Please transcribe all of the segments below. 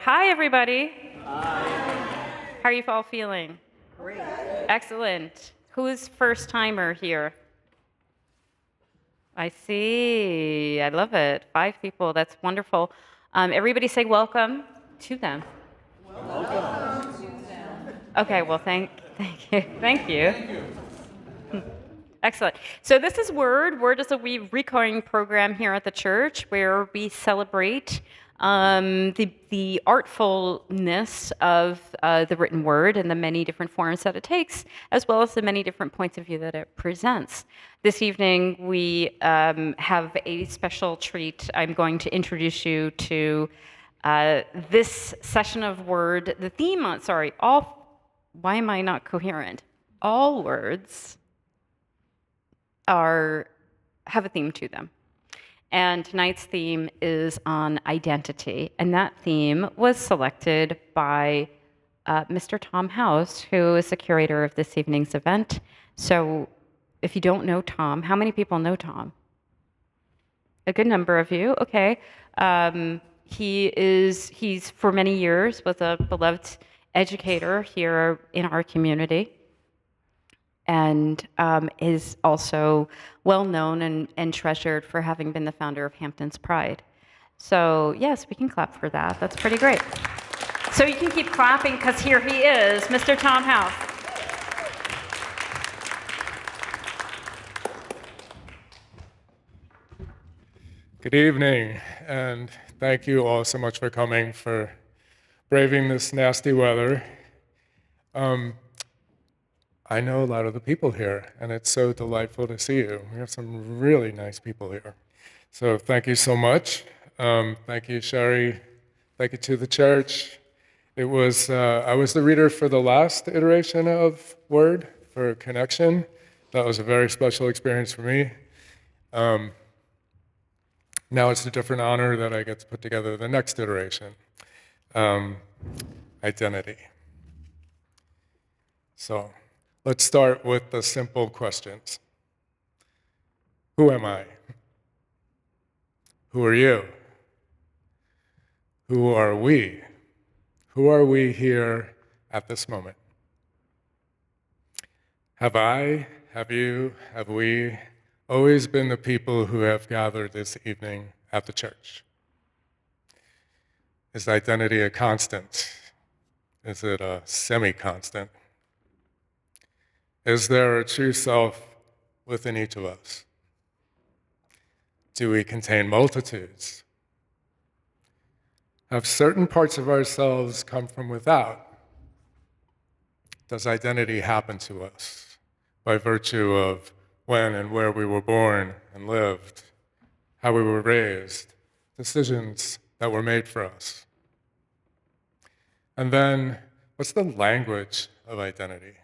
Hi, everybody. Hi. How are you all feeling? Great. Excellent. Who's first timer here? I see. I love it. 5 people. That's wonderful. Everybody say welcome to them. Okay. Well, thank you. Thank you. Excellent. So this is Word. Word is a recurring program here at the church where we celebrate the artfulness of the written word and the many different forms that it takes, as well as the many different points of view that it presents. This evening we have a special treat. I'm going to introduce you to this session of Word. The theme on, sorry, why am I not coherent? All words have a theme to them. And tonight's theme is on identity. And that theme was selected by Mr. Tom House, who is the curator of this evening's event. So if you don't know Tom, how many people know Tom? A good number of you, okay. He's for many years was a beloved educator here in our community, and is also well known and treasured for having been the founder of Hamptons Pride. So yes, we can clap for that. That's pretty great. So you can keep clapping because here he is, Mr. Tom House. Good evening, and thank you all so much for coming, for braving this nasty weather. I know a lot of the people here, and it's so delightful to see you. We have some really nice people here. So thank you so much. Thank you, Sherry. Thank you to the church. I was the reader for the last iteration of Word for Connection. That was a very special experience for me. Now it's a different honor that I get to put together the next iteration, identity. So let's start with the simple questions. Who am I? Who are you? Who are we? Who are we here at this moment? Have I, have you, have we always been the people who have gathered this evening at the church? Is identity a constant? Is it a semi-constant? Is there a true self within each of us? Do we contain multitudes? Have certain parts of ourselves come from without? Does identity happen to us by virtue of when and where we were born and lived, how we were raised, decisions that were made for us? And then, what's the language of identity?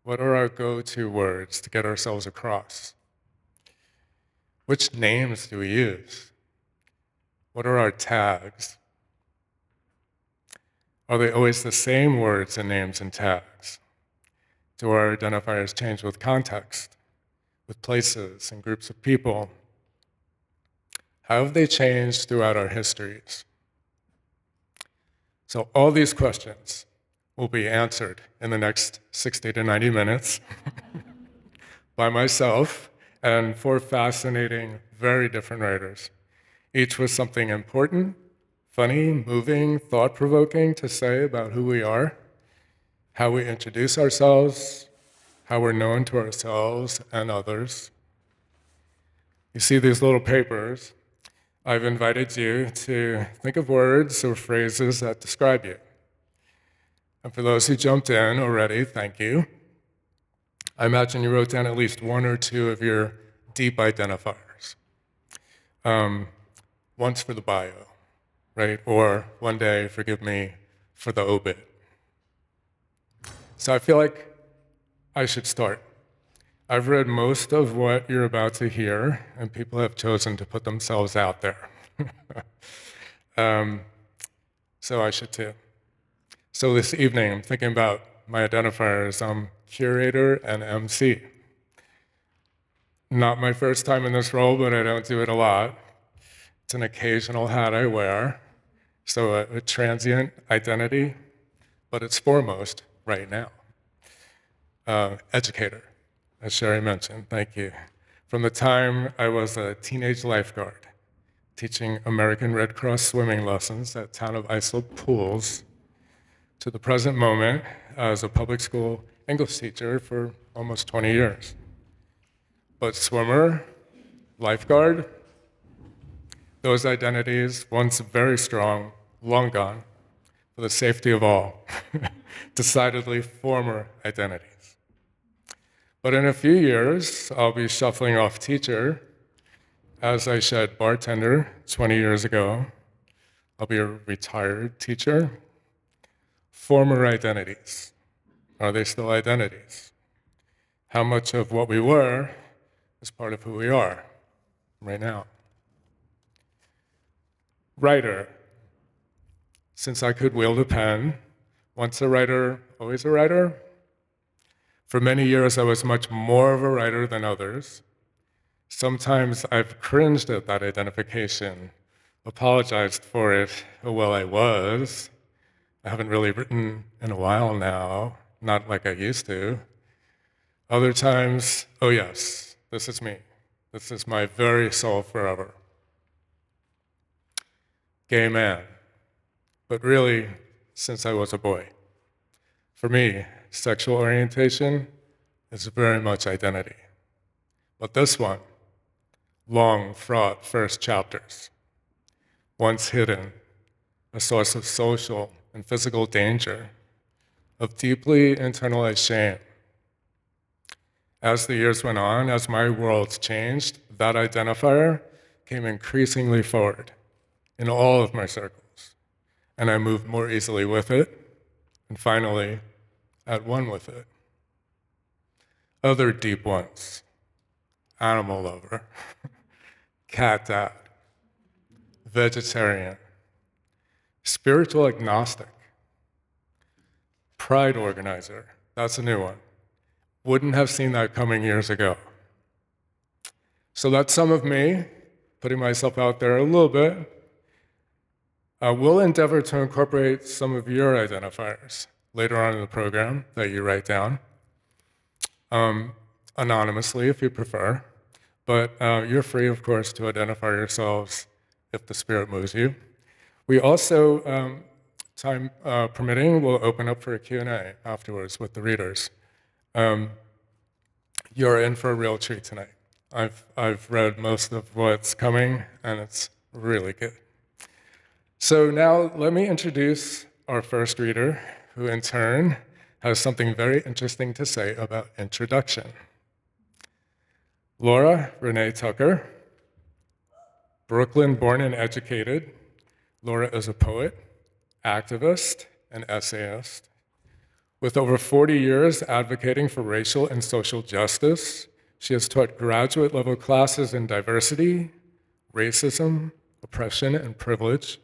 What are our go-to words to get ourselves across? Which names do we use? What are our tags? Are they always the same words and names and tags? Do our identifiers change with context, with places and groups of people? How have they changed throughout our histories? So all these questions will be answered in the next 60 to 90 minutes by myself and 4 fascinating, very different writers, each with something important, funny, moving, thought-provoking to say about who we are, how we introduce ourselves, how we're known to ourselves and others. You see these little papers. I've invited you to think of words or phrases that describe you. And for those who jumped in already, thank you. I imagine you wrote down at least 1 or 2 of your deep identifiers. Once for the bio, right? Or one day, forgive me, for the obit. So I feel like I should start. I've read most of what you're about to hear, and people have chosen to put themselves out there. So I should too. So this evening, I'm thinking about my identifiers. I'm curator and MC. Not my first time in this role, but I don't do it a lot. It's an occasional hat I wear. So a transient identity, but it's foremost right now. Educator, as Sherry mentioned, thank you. From the time I was a teenage lifeguard, teaching American Red Cross swimming lessons at Town of Islip pools, to the present moment as a public school English teacher for almost 20 years. But swimmer, lifeguard, those identities, once very strong, long gone, for the safety of all, decidedly former identities. But in a few years, I'll be shuffling off teacher as I shed bartender 20 years ago. I'll be a retired teacher. Former identities, are they still identities? How much of what we were is part of who we are right now? Writer. Since I could wield a pen, once a writer, always a writer. For many years, I was much more of a writer than others. Sometimes I've cringed at that identification, apologized for it. Oh, well, I was. I haven't really written in a while now, not like I used to. Other times, oh yes, this is me. This is my very soul forever. Gay man, but really, since I was a boy. For me, sexual orientation is very much identity. But this one, long, fraught first chapters, once hidden, a source of social and physical danger, of deeply internalized shame. As the years went on, as my world changed, that identifier came increasingly forward in all of my circles, and I moved more easily with it, and finally, at one with it. Other deep ones: animal lover, cat dad, vegetarian, spiritual agnostic, pride organizer, that's a new one. Wouldn't have seen that coming years ago. So that's some of me, putting myself out there a little bit. We'll endeavor to incorporate some of your identifiers later on in the program that you write down, anonymously if you prefer, but you're free, of course, to identify yourselves if the Spirit moves you. We also, time permitting, will open up for a Q&A afterwards with the readers. You're in for a real treat tonight. I've read most of what's coming, and it's really good. So now let me introduce our first reader, who in turn has something very interesting to say about introduction. Lora Renee Tucker, Brooklyn born and educated. Lora is a poet, activist, and essayist. With over 40 years advocating for racial and social justice, she has taught graduate-level classes in diversity, racism, oppression, and privilege.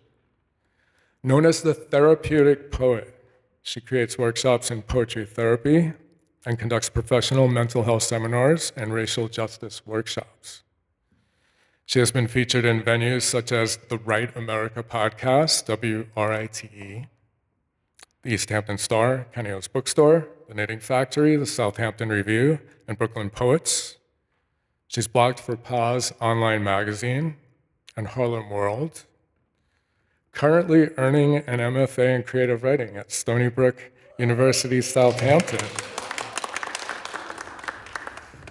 Known as the therapeutic poet, she creates workshops in poetry therapy and conducts professional mental health seminars and racial justice workshops. She has been featured in venues such as the Right America podcast, WRITE, the East Hampton Star, Kenneo's Bookstore, the Knitting Factory, the Southampton Review, and Brooklyn Poets. She's blogged for Pause Online Magazine and Harlem World. Currently earning an MFA in creative writing at Stony Brook University, Southampton.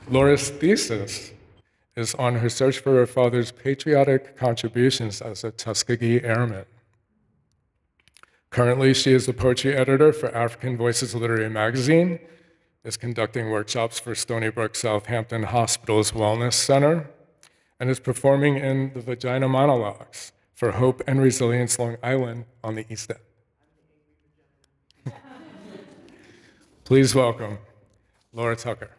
Lora's thesis is on her search for her father's patriotic contributions as a Tuskegee Airman. Currently, she is the poetry editor for African Voices Literary Magazine, is conducting workshops for Stony Brook Southampton Hospital's Wellness Center, and is performing in the Vagina Monologues for Hope and Resilience Long Island on the East End. Please welcome Lora Tucker.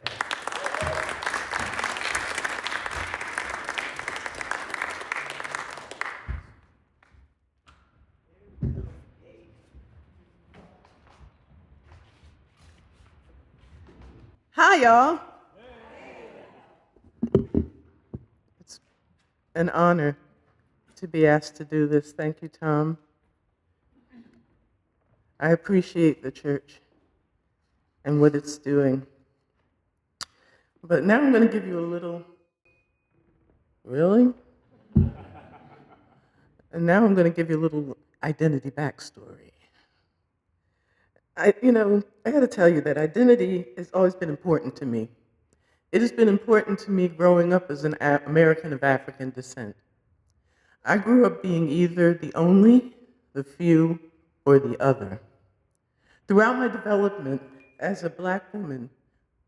Hi, y'all. It's an honor to be asked to do this. Thank you, Tom. I appreciate the church and what it's doing. But now I'm going to give you a little, really? And now I'm going to give you a little identity backstory. I got to tell you that identity has always been important to me. It has been important to me growing up as an American of African descent. I grew up being either the only, the few, or the other. Throughout my development as a Black woman,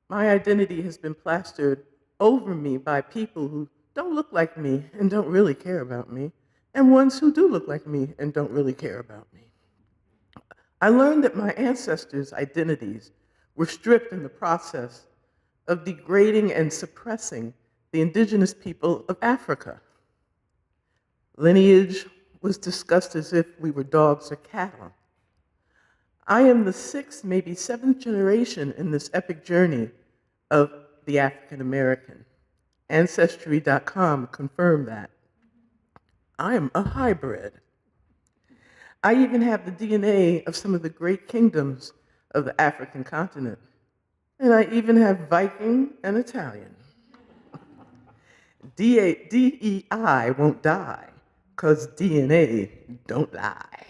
my identity has been plastered over me by people who don't look like me and don't really care about me, and ones who do look like me and don't really care about me. I learned that my ancestors' identities were stripped in the process of degrading and suppressing the indigenous people of Africa. Lineage was discussed as if we were dogs or cattle. I am the sixth, maybe seventh generation in this epic journey of the African American. Ancestry.com confirmed that. I am a hybrid. I even have the DNA of some of the great kingdoms of the African continent. And I even have Viking and Italian. DEI won't die, because DNA don't lie.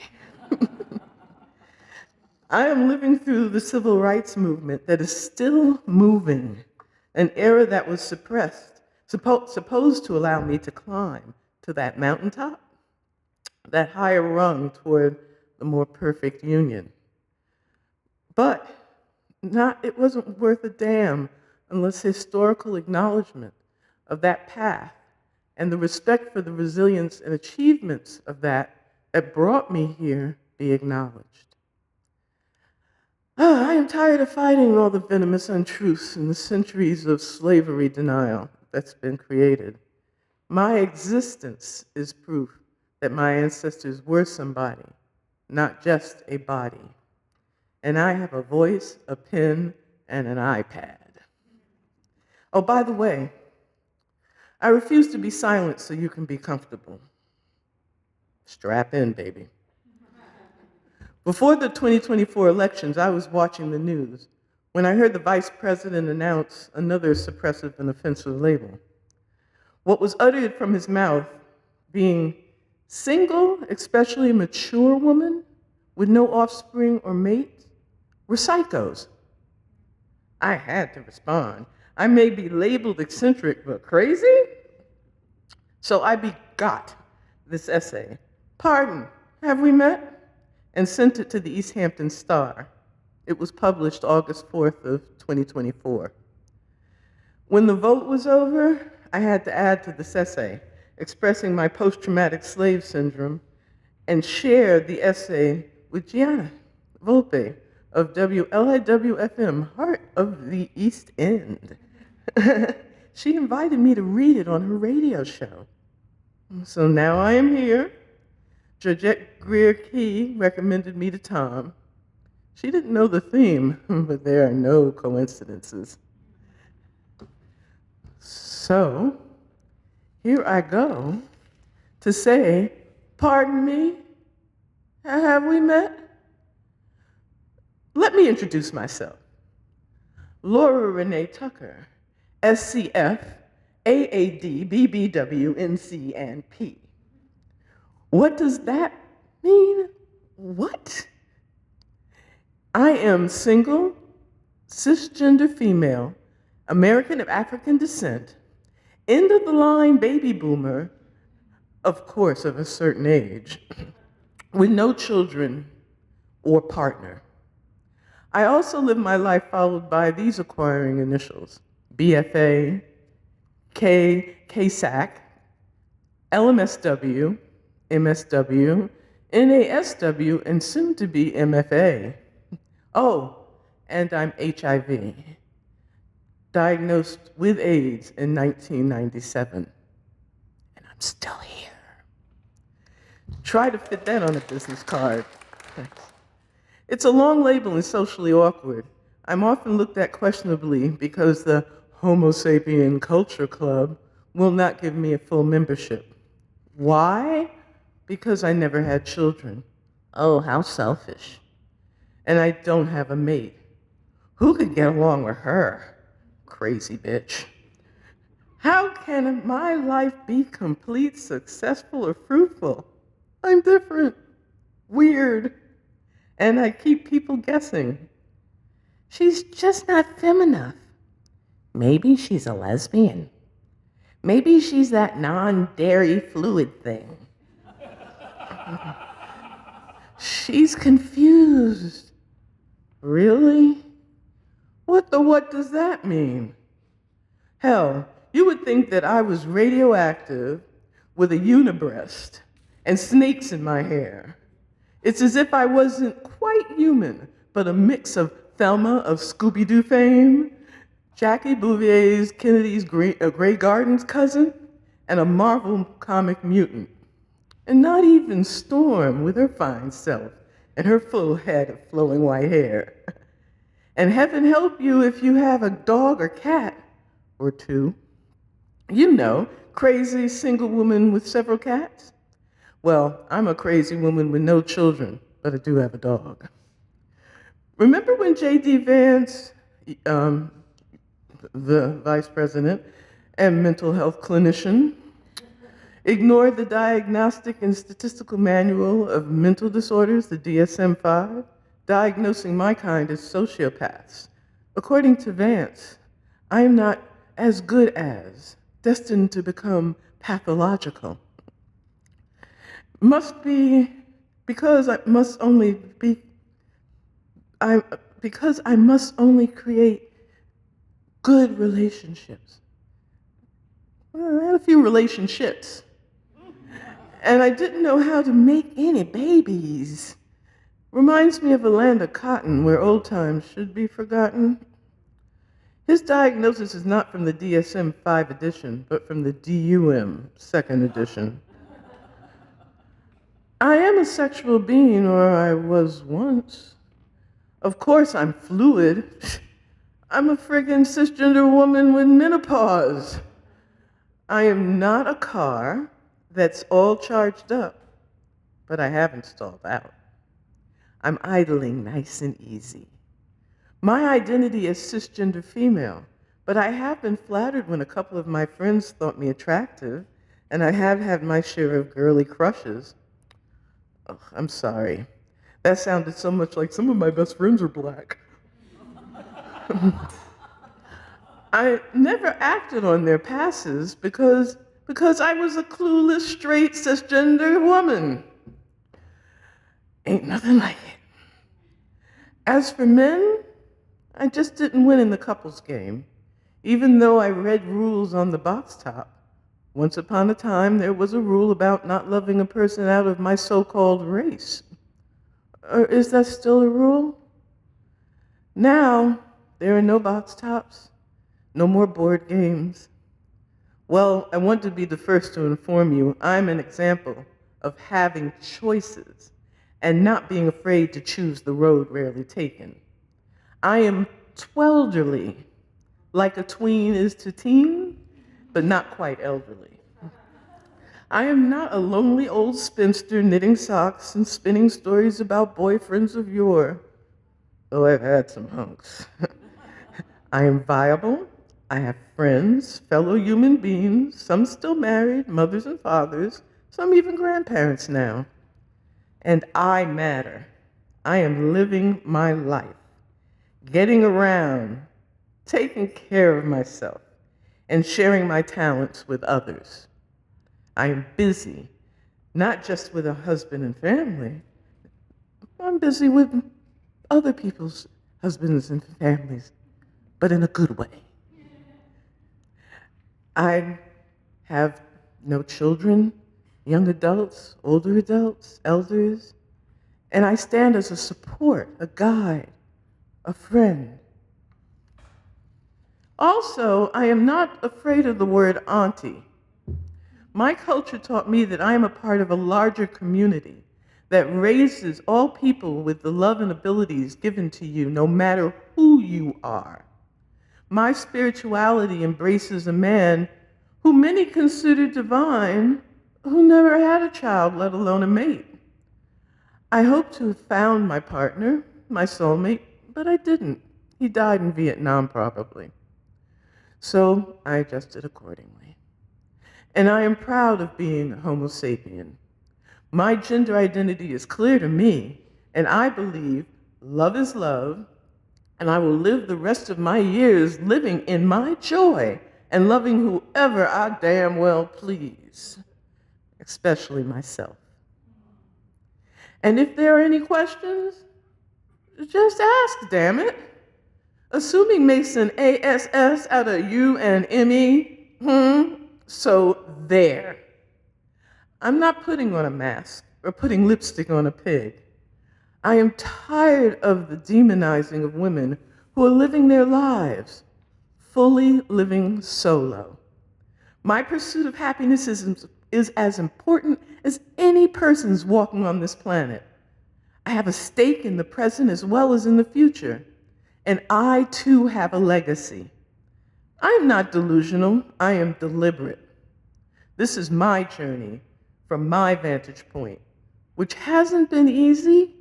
I am living through the civil rights movement that is still moving, an era that was suppressed, supposed to allow me to climb to that mountaintop, that higher rung toward the more perfect union. But it wasn't worth a damn unless historical acknowledgement of that path and the respect for the resilience and achievements of that brought me here be acknowledged. I am tired of fighting all the venomous untruths and the centuries of slavery denial that's been created. My existence is proof that my ancestors were somebody, not just a body. And I have a voice, a pen, and an iPad. Oh, by the way, I refuse to be silent so you can be comfortable. Strap in, baby. Before the 2024 elections, I was watching the news when I heard the vice president announce another suppressive and offensive label. What was uttered from his mouth, being single, especially a mature woman with no offspring or mate, were psychos. I had to respond. I may be labeled eccentric, but crazy? So I begot this essay, Pardon, Have We Met? And sent it to the East Hampton Star. It was published August 4th of 2024. When the vote was over, I had to add to this essay, expressing my post-traumatic slave syndrome, and share the essay with Gianna Volpe of WLIW-FM, Heart of the East End. She invited me to read it on her radio show. So now I am here. Georgette Greer-Key recommended me to Tom. She didn't know the theme, but there are no coincidences. So here I go to say, pardon me, have we met? Let me introduce myself. Lora Renee Tucker, SCF, AAD, BBW, NC, and P. What does that mean? What? I am single, cisgender female, American of African descent, end of the line baby boomer, of course of a certain age, with no children or partner. I also live my life followed by these acquiring initials: BFA, KSAC, LMSW, MSW, NASW, and soon to be MFA. Oh, and I'm HIV, diagnosed with AIDS in 1997. And I'm still here. Try to fit that on a business card. Thanks. It's a long label and socially awkward. I'm often looked at questionably because the Homo sapien Culture Club will not give me a full membership. Why? Because I never had children. Oh, how selfish. and I don't have a mate. Who could get along with her? Crazy bitch. How can my life be complete, successful, or fruitful? I'm different, weird, and I keep people guessing. She's just not femme enough. Maybe she's a lesbian. Maybe she's that non-dairy fluid thing. She's confused. Really? What does that mean? Hell, you would think that I was radioactive with a unibreast and snakes in my hair. It's as if I wasn't quite human, but a mix of Thelma of Scooby-Doo fame, Jackie Bouvier's Kennedy's Grey Gardens cousin, and a Marvel comic mutant. And not even Storm with her fine self and her full head of flowing white hair. And heaven help you if you have a dog or cat or two. You know, crazy single woman with several cats. Well, I'm a crazy woman with no children, but I do have a dog. Remember when J.D. Vance, the vice president and mental health clinician, ignored the Diagnostic and Statistical Manual of Mental Disorders, the DSM-5, diagnosing my kind as sociopaths? According to Vance, I am not as good as, destined to become pathological. Must be because I must only be, because I must only create good relationships. Well, I had a few relationships. And I didn't know how to make any babies. Reminds me of a land of cotton where old times should be forgotten. His diagnosis is not from the DSM-5 edition, but from the DUM 2nd edition. I am a sexual being, or I was once. Of course I'm fluid. I'm a friggin' cisgender woman with menopause. I am not a car that's all charged up, but I haven't stalled out. I'm idling nice and easy. My identity is cisgender female, but I have been flattered when a couple of my friends thought me attractive, and I have had my share of girly crushes. Oh, I'm sorry. That sounded so much like some of my best friends are black. I never acted on their passes because I was a clueless, straight, cisgender woman. Ain't nothing like it. As for men, I just didn't win in the couples game, even though I read rules on the box top. Once upon a time, there was a rule about not loving a person out of my so-called race. Or is that still a rule? Now, there are no box tops, no more board games. Well, I want to be the first to inform you I'm an example of having choices and not being afraid to choose the road rarely taken. I am twelderly, like a tween is to teen, but not quite elderly. I am not a lonely old spinster knitting socks and spinning stories about boyfriends of yore, though I've had some hunks. I am viable. I have friends, fellow human beings, some still married, mothers and fathers, some even grandparents now. And I matter. I am living my life, getting around, taking care of myself, and sharing my talents with others. I am busy, not just with a husband and family. I'm busy with other people's husbands and families, but in a good way. I have no children, young adults, older adults, elders, and I stand as a support, a guide, a friend. Also, I am not afraid of the word auntie. My culture taught me that I am a part of a larger community that raises all people with the love and abilities given to you, no matter who you are. My spirituality embraces a man who many consider divine, who never had a child, let alone a mate. I hope to have found my partner, my soulmate, but I didn't. He died in Vietnam, probably. So I adjusted accordingly. And I am proud of being a Homo sapien. My gender identity is clear to me, and I believe love is love, and I will live the rest of my years living in my joy and loving whoever I damn well please, especially myself. And if there are any questions, just ask, damn it. Assuming makes an ASS out of U and ME, so there. I'm not putting on a mask or putting lipstick on a pig. I am tired of the demonizing of women who are living their lives, fully living solo. My pursuit of happiness is as important as any person's walking on this planet. I have a stake in the present as well as in the future, and I too have a legacy. I am not delusional, I am deliberate. This is my journey from my vantage point, which hasn't been easy,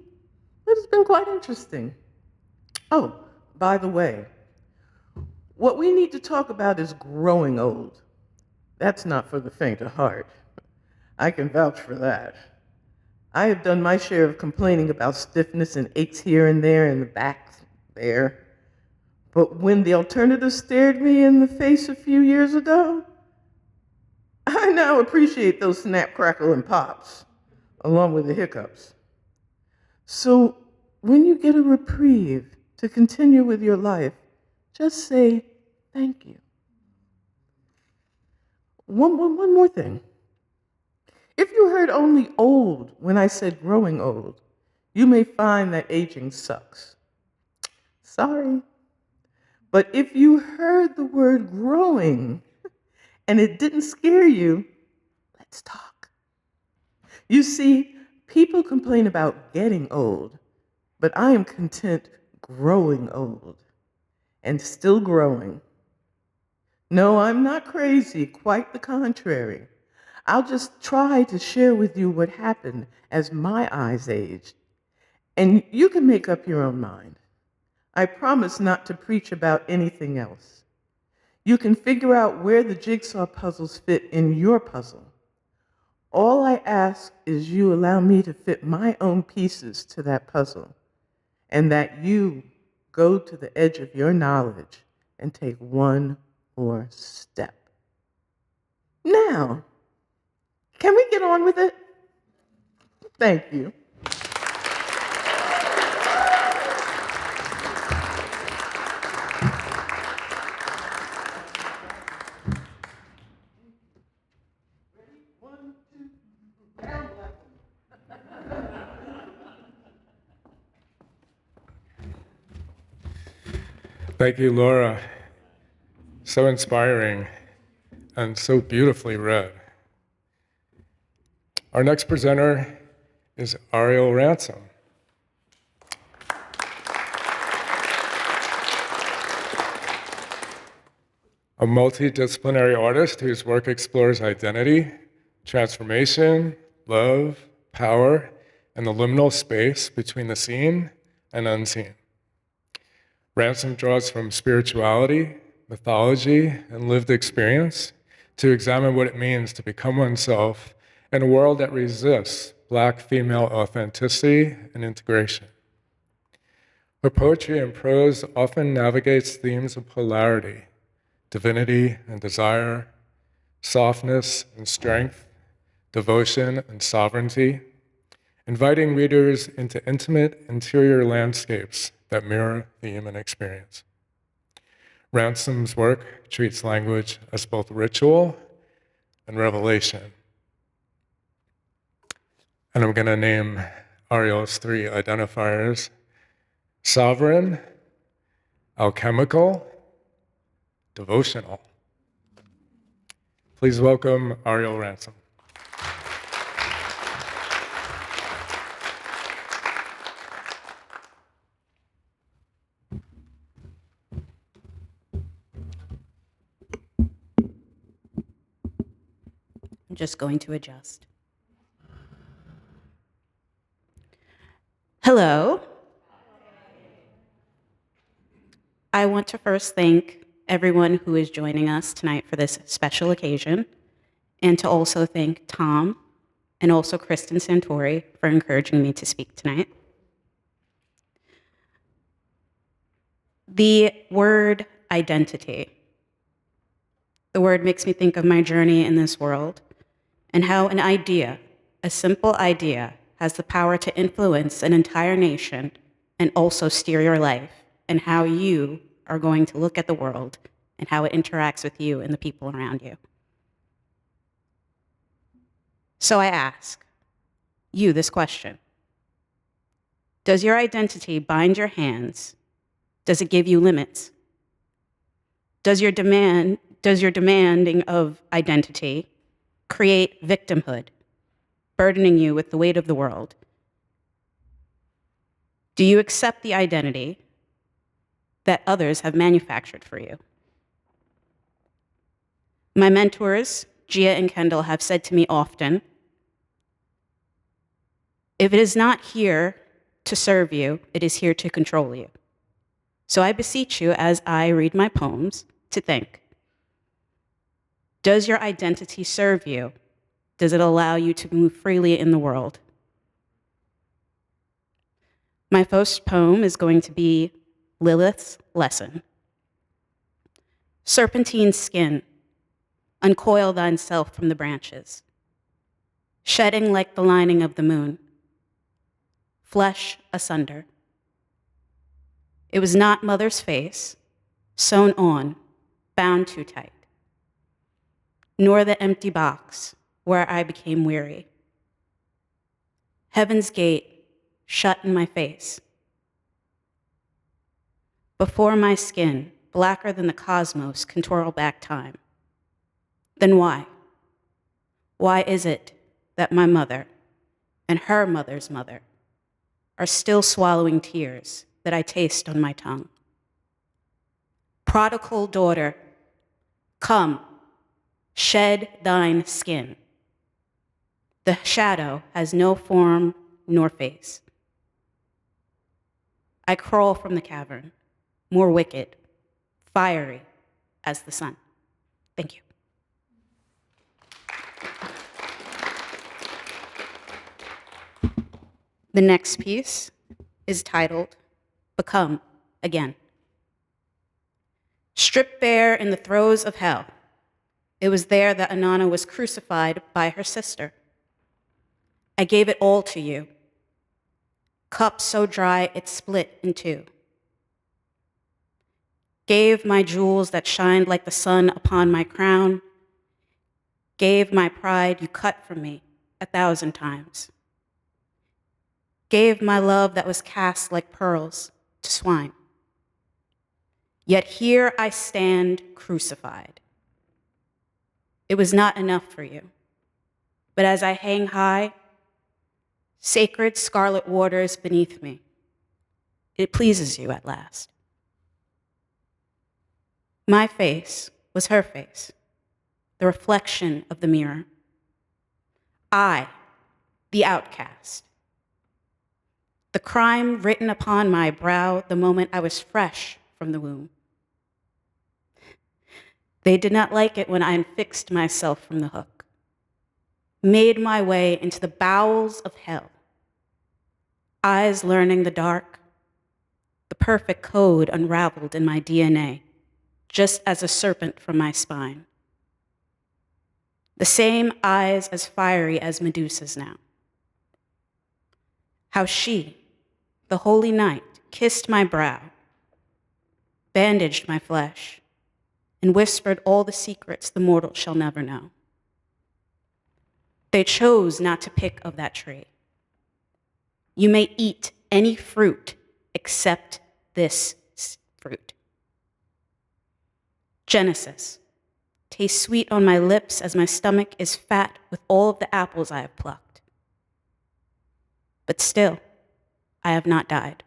but it's been quite interesting. Oh, by the way, what we need to talk about is growing old. That's not for the faint of heart. I can vouch for that. I have done my share of complaining about stiffness and aches here and there in the back there. But when the alternative stared me in the face a few years ago, I now appreciate those snap, crackle, and pops, along with the hiccups. So when you get a reprieve to continue with your life, just say thank you. One more thing. If you heard only old when I said growing old, you may find that aging sucks. Sorry. But if you heard the word growing and it didn't scare you, let's talk. You see, people complain about getting old, but I am content growing old and still growing. No, I'm not crazy, quite the contrary. I'll just try to share with you what happened as my eyes aged, and you can make up your own mind. I promise not to preach about anything else. You can figure out where the jigsaw puzzles fit in your puzzle. All I ask is you allow me to fit my own pieces to that puzzle, and that you go to the edge of your knowledge and take one more step. Now, can we get on with it? Thank you. Thank you, Laura. So inspiring and so beautifully read. Our next presenter is Ariel Ransom. A multidisciplinary artist whose work explores identity, transformation, love, power, and the liminal space between the seen and unseen. Ransom draws from spirituality, mythology, and lived experience to examine what it means to become oneself in a world that resists Black female authenticity and integration. Her poetry and prose often navigates themes of polarity, divinity and desire, softness and strength, devotion and sovereignty, inviting readers into intimate interior landscapes that mirror the human experience. Ransom's work treats language as both ritual and revelation. And I'm going to name Ariel's three identifiers: sovereign, alchemical, devotional. Please welcome Ariel Ransom. I'm just going to adjust. Hello. I want to first thank everyone who is joining us tonight for this special occasion, and to also thank Tom and also Kristen Santori for encouraging me to speak tonight. The word identity. The word makes me think of my journey in this world and how an idea, a simple idea, has the power to influence an entire nation and also steer your life and how you are going to look at the world and how it interacts with you and the people around you. So I ask you this question. Does your identity bind your hands? Does it give you limits? Does your demanding of identity create victimhood, burdening you with the weight of the world? Do you accept the identity that others have manufactured for you? My mentors, Gia and Kendall, have said to me often, if it is not here to serve you, it is here to control you. So I beseech you, as I read my poems, to think, does your identity serve you? Does it allow you to move freely in the world? My first poem is going to be Lilith's Lesson. Serpentine skin, uncoil thyself from the branches, shedding like the lining of the moon, flesh asunder. It was not mother's face, sewn on, bound too tight, nor the empty box where I became weary. Heaven's gate shut in my face. Before my skin, blacker than the cosmos, can twirl back time. Then why? Why is it that my mother and her mother's mother are still swallowing tears that I taste on my tongue? Prodigal daughter, come, shed thine skin. The shadow has no form nor face. I crawl from the cavern, more wicked, fiery as the sun. Thank you. The next piece is titled, Become Again. Stripped bare in the throes of hell, it was there that Anana was crucified by her sister. I gave it all to you. Cup so dry it split in two. Gave my jewels that shined like the sun upon my crown. Gave my pride you cut from me 1,000 times. Gave my love that was cast like pearls to swine. Yet here I stand crucified. It was not enough for you. But as I hang high, sacred scarlet waters beneath me, it pleases you at last. My face was her face, the reflection of the mirror. I, the outcast. The crime written upon my brow the moment I was fresh from the womb. They did not like it when I unfixed myself from the hook, made my way into the bowels of hell, eyes learning the dark, the perfect code unraveled in my DNA, just as a serpent from my spine. The same eyes as fiery as Medusa's now. How she, the holy night, kissed my brow, bandaged my flesh, and whispered all the secrets the mortal shall never know. They chose not to pick of that tree. You may eat any fruit except this fruit. Genesis tastes sweet on my lips as my stomach is fat with all of the apples I have plucked. But still, I have not died.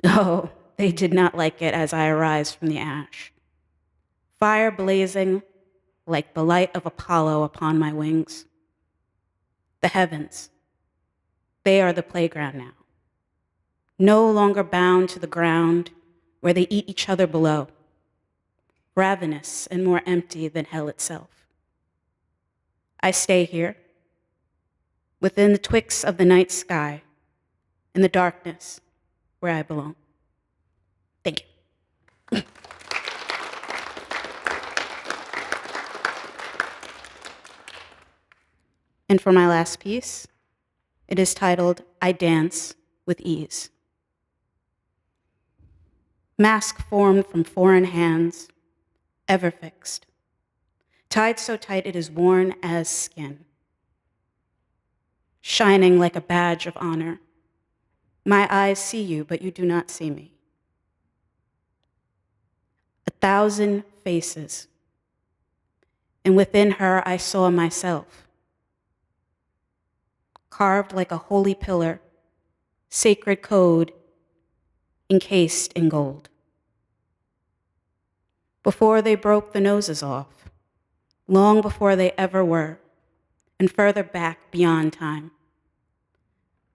Oh, they did not like it as I arise from the ash, fire blazing like the light of Apollo upon my wings. The heavens, they are the playground now. no longer bound to the ground where they eat each other below, ravenous and more empty than hell itself. I stay here, within the twixt of the night sky, in the darkness where I belong. Thank you. And for my last piece, it is titled, I Dance with Ease. Mask formed from foreign hands, ever fixed, tied so tight it is worn as skin, shining like a badge of honor. My eyes see you, but you do not see me. 1,000 faces, and within her I saw myself, carved like a holy pillar, sacred code, encased in gold. Before they broke the noses off, long before they ever were, and further back beyond time,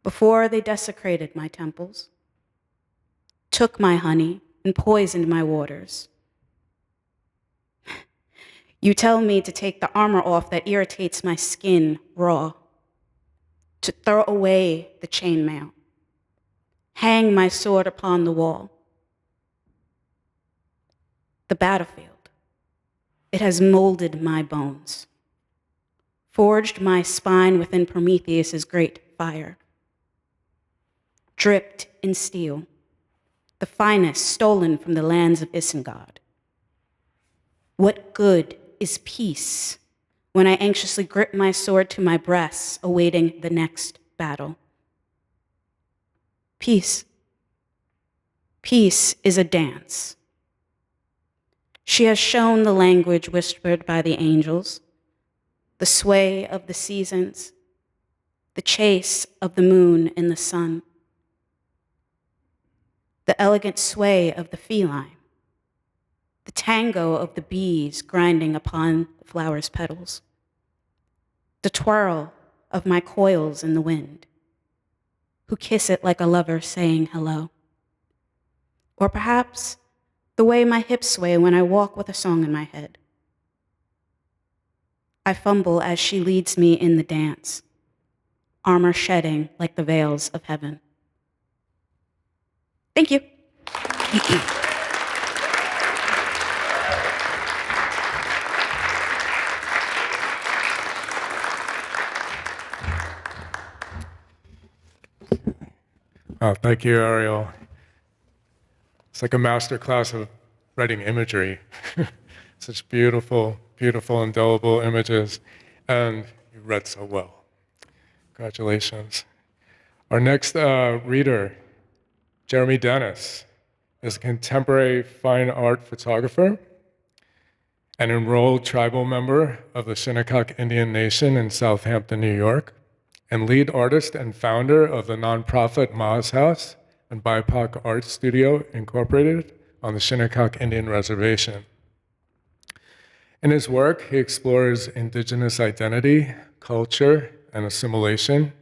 before they desecrated my temples, took my honey and poisoned my waters. You tell me to take the armor off that irritates my skin raw, to throw away the chainmail, hang my sword upon the wall. The battlefield, it has molded my bones, forged my spine within Prometheus's great fire, dripped in steel, the finest stolen from the lands of Isengard. What good is peace when I anxiously grip my sword to my breast, awaiting the next battle? Peace. Peace is a dance. She has shown the language whispered by the angels, the sway of the seasons, the chase of the moon in the sun, the elegant sway of the feline, the tango of the bees grinding upon the flower's petals, the twirl of my coils in the wind, who kiss it like a lover saying hello. Or perhaps the way my hips sway when I walk with a song in my head. I fumble as she leads me in the dance, armor shedding like the veils of heaven. Thank you. Oh, thank you, Ariel. It's like a master class of writing imagery. Such beautiful, beautiful, indelible images. And you read so well. Congratulations. Our next reader, Jeremy Dennis, is a contemporary fine art photographer, an enrolled tribal member of the Shinnecock Indian Nation in Southampton, New York, and lead artist and founder of the nonprofit Ma's House and BIPOC Art Studio Incorporated on the Shinnecock Indian Reservation. In his work, he explores indigenous identity, culture, and assimilation.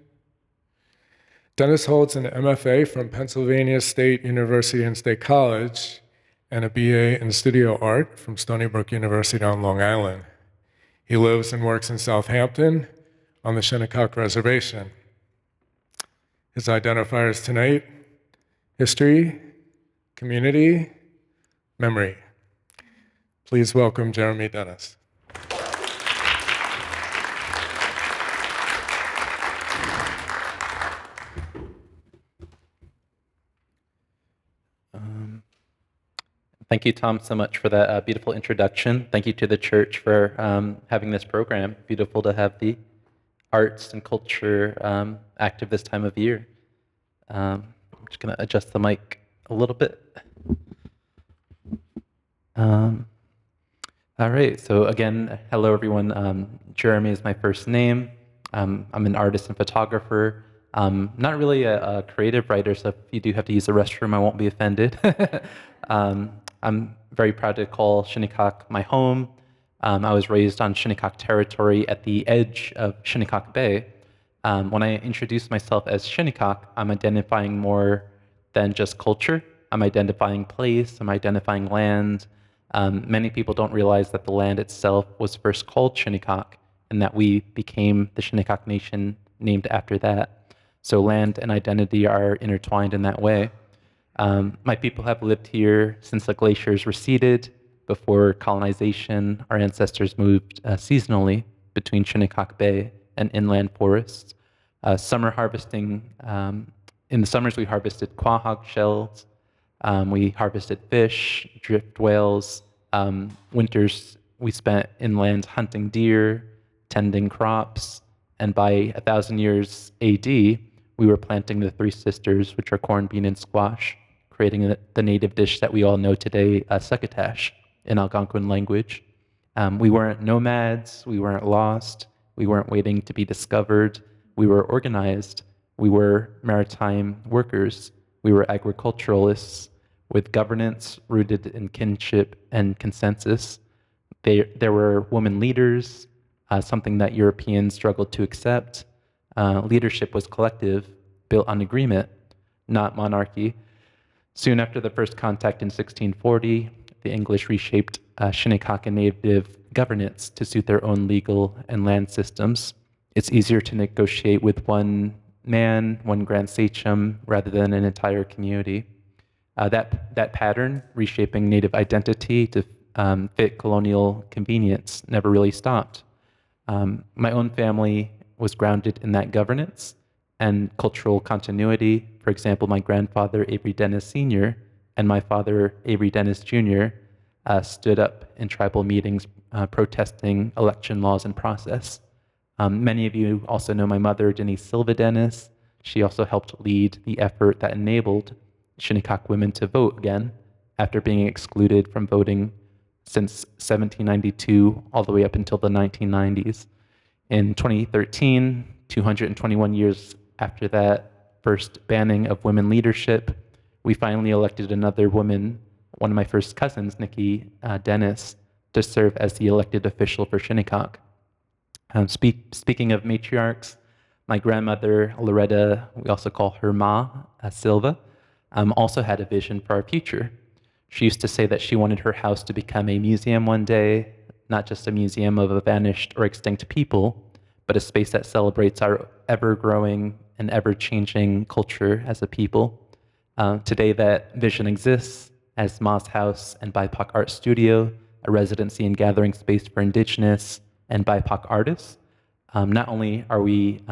Dennis holds an MFA from Pennsylvania State University and State College and a BA in studio art from Stony Brook University on Long Island. He lives and works in Southampton on the Shinnecock Reservation. His identifiers tonight: history, community, memory. Please welcome Jeremy Dennis. Thank you, Tom, so much for that beautiful introduction. Thank you to the church for having this program. Beautiful to have the arts and culture active this time of year. I'm just going to adjust the mic a little bit. All right, so again, hello everyone. Jeremy is my first name. I'm an artist and photographer. Not really a creative writer, so if you do have to use the restroom, I won't be offended. I'm very proud to call Shinnecock my home. I was raised on Shinnecock territory at the edge of Shinnecock Bay. When I introduce myself as Shinnecock, I'm identifying more than just culture. I'm identifying place, I'm identifying land. Many people don't realize that the land itself was first called Shinnecock and that we became the Shinnecock Nation named after that. So land and identity are intertwined in that way. My people have lived here since the glaciers receded. Before colonization, our ancestors moved seasonally between Shinnecock Bay and inland forests. Summer harvesting, in the summers we harvested quahog shells, we harvested fish, drift whales. Winters we spent inland hunting deer, tending crops, and by 1,000 years AD, we were planting the three sisters, which are corn, bean, and squash, creating the native dish that we all know today, succotash, in Algonquin language. We weren't nomads, we weren't lost, we weren't waiting to be discovered, we were organized, we were maritime workers, we were agriculturalists with governance rooted in kinship and consensus. There were women leaders, something that Europeans struggled to accept. Leadership was collective, built on agreement, not monarchy. Soon after the first contact in 1640, the English reshaped Shinnecock and native governance to suit their own legal and land systems. It's easier to negotiate with one man, one grand sachem, rather than an entire community. That pattern, reshaping native identity to fit colonial convenience, never really stopped. My own family was grounded in that governance and cultural continuity. For example, my grandfather, Avery Dennis Sr., and my father, Avery Dennis Jr., stood up in tribal meetings protesting election laws and process. Many of you also know my mother, Denise Silva Dennis. She also helped lead the effort that enabled Shinnecock women to vote again after being excluded from voting since 1792 all the way up until the 1990s. In 2013, 221 years after that first banning of women leadership, we finally elected another woman, one of my first cousins, Nikki Dennis, to serve as the elected official for Shinnecock. Speaking of matriarchs, my grandmother, Loretta, we also call her Ma Silva, also had a vision for our future. She used to say that she wanted her house to become a museum one day, not just a museum of a vanished or extinct people, but a space that celebrates our ever-growing and ever-changing culture as a people. Today, that vision exists as Ma's House and BIPOC Art Studio, a residency and gathering space for Indigenous and BIPOC artists. Not only are we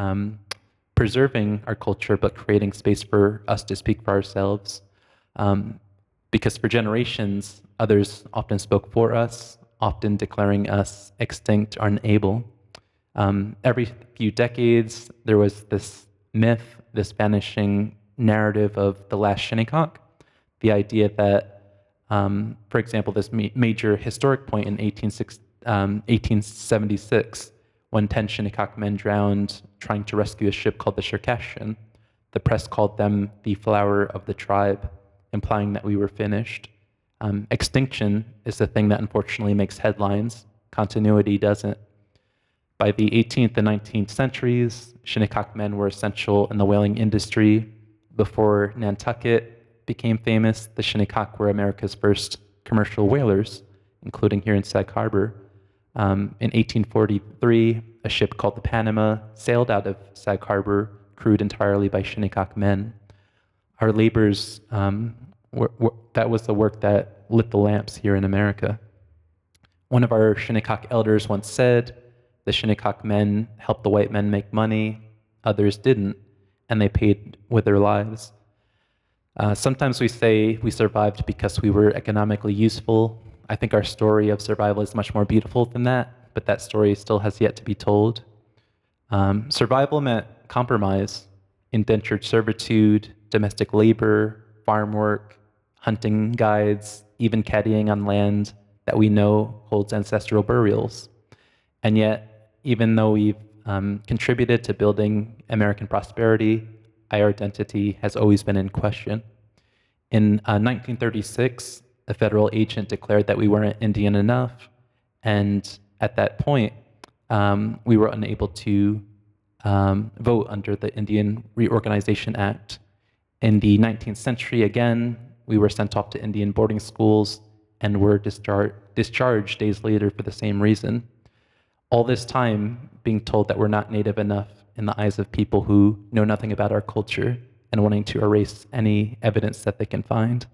preserving our culture, but creating space for us to speak for ourselves. Because for generations, others often spoke for us, often declaring us extinct or unable. Every few decades, there was this myth, this vanishing narrative of the last Shinnecock, the idea that, for example, this major historic point in 1876, when 10 Shinnecock men drowned trying to rescue a ship called the Circassian, the press called them the flower of the tribe, implying that we were finished. Extinction is the thing that unfortunately makes headlines. Continuity doesn't. By the 18th and 19th centuries, Shinnecock men were essential in the whaling industry. Before Nantucket became famous, the Shinnecock were America's first commercial whalers, including here in Sag Harbor. In 1843, a ship called the Panama sailed out of Sag Harbor, crewed entirely by Shinnecock men. Our labors, that was the work that lit the lamps here in America. One of our Shinnecock elders once said, the Shinnecock men helped the white men make money, others didn't, and they paid with their lives. Sometimes we say we survived because we were economically useful. I think our story of survival is much more beautiful than that, but that story still has yet to be told. Survival meant compromise, indentured servitude, domestic labor, farm work, hunting guides, even caddying on land that we know holds ancestral burials. And yet, even though we've contributed to building American prosperity, our identity has always been in question. In 1936, a federal agent declared that we weren't Indian enough, and at that point, we were unable to vote under the Indian Reorganization Act. In the 19th century, again, we were sent off to Indian boarding schools and were discharged days later for the same reason. All this time being told that we're not native enough in the eyes of people who know nothing about our culture and wanting to erase any evidence that they can find.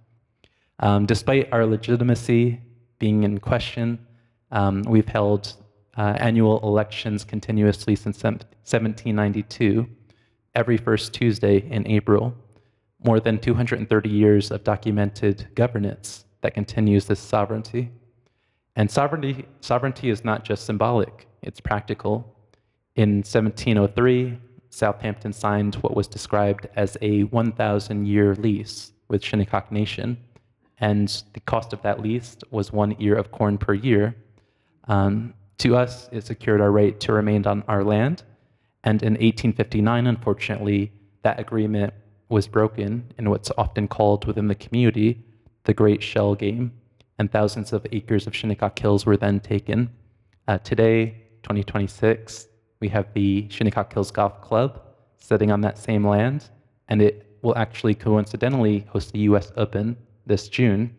Despite our legitimacy being in question, we've held annual elections continuously since 1792, every first Tuesday in April. More than 230 years of documented governance that continues this sovereignty. And sovereignty is not just symbolic, it's practical. In 1703, Southampton signed what was described as a 1,000-year lease with Shinnecock Nation, and the cost of that lease was 1 ear of corn per year. To us, it secured our right to remain on our land, and in 1859, unfortunately, that agreement was broken in what's often called within the community the Great Shell Game, and thousands of acres of Shinnecock Hills were then taken. Today, 2026, we have the Shinnecock Hills Golf Club sitting on that same land, and it will actually coincidentally host the US Open this June.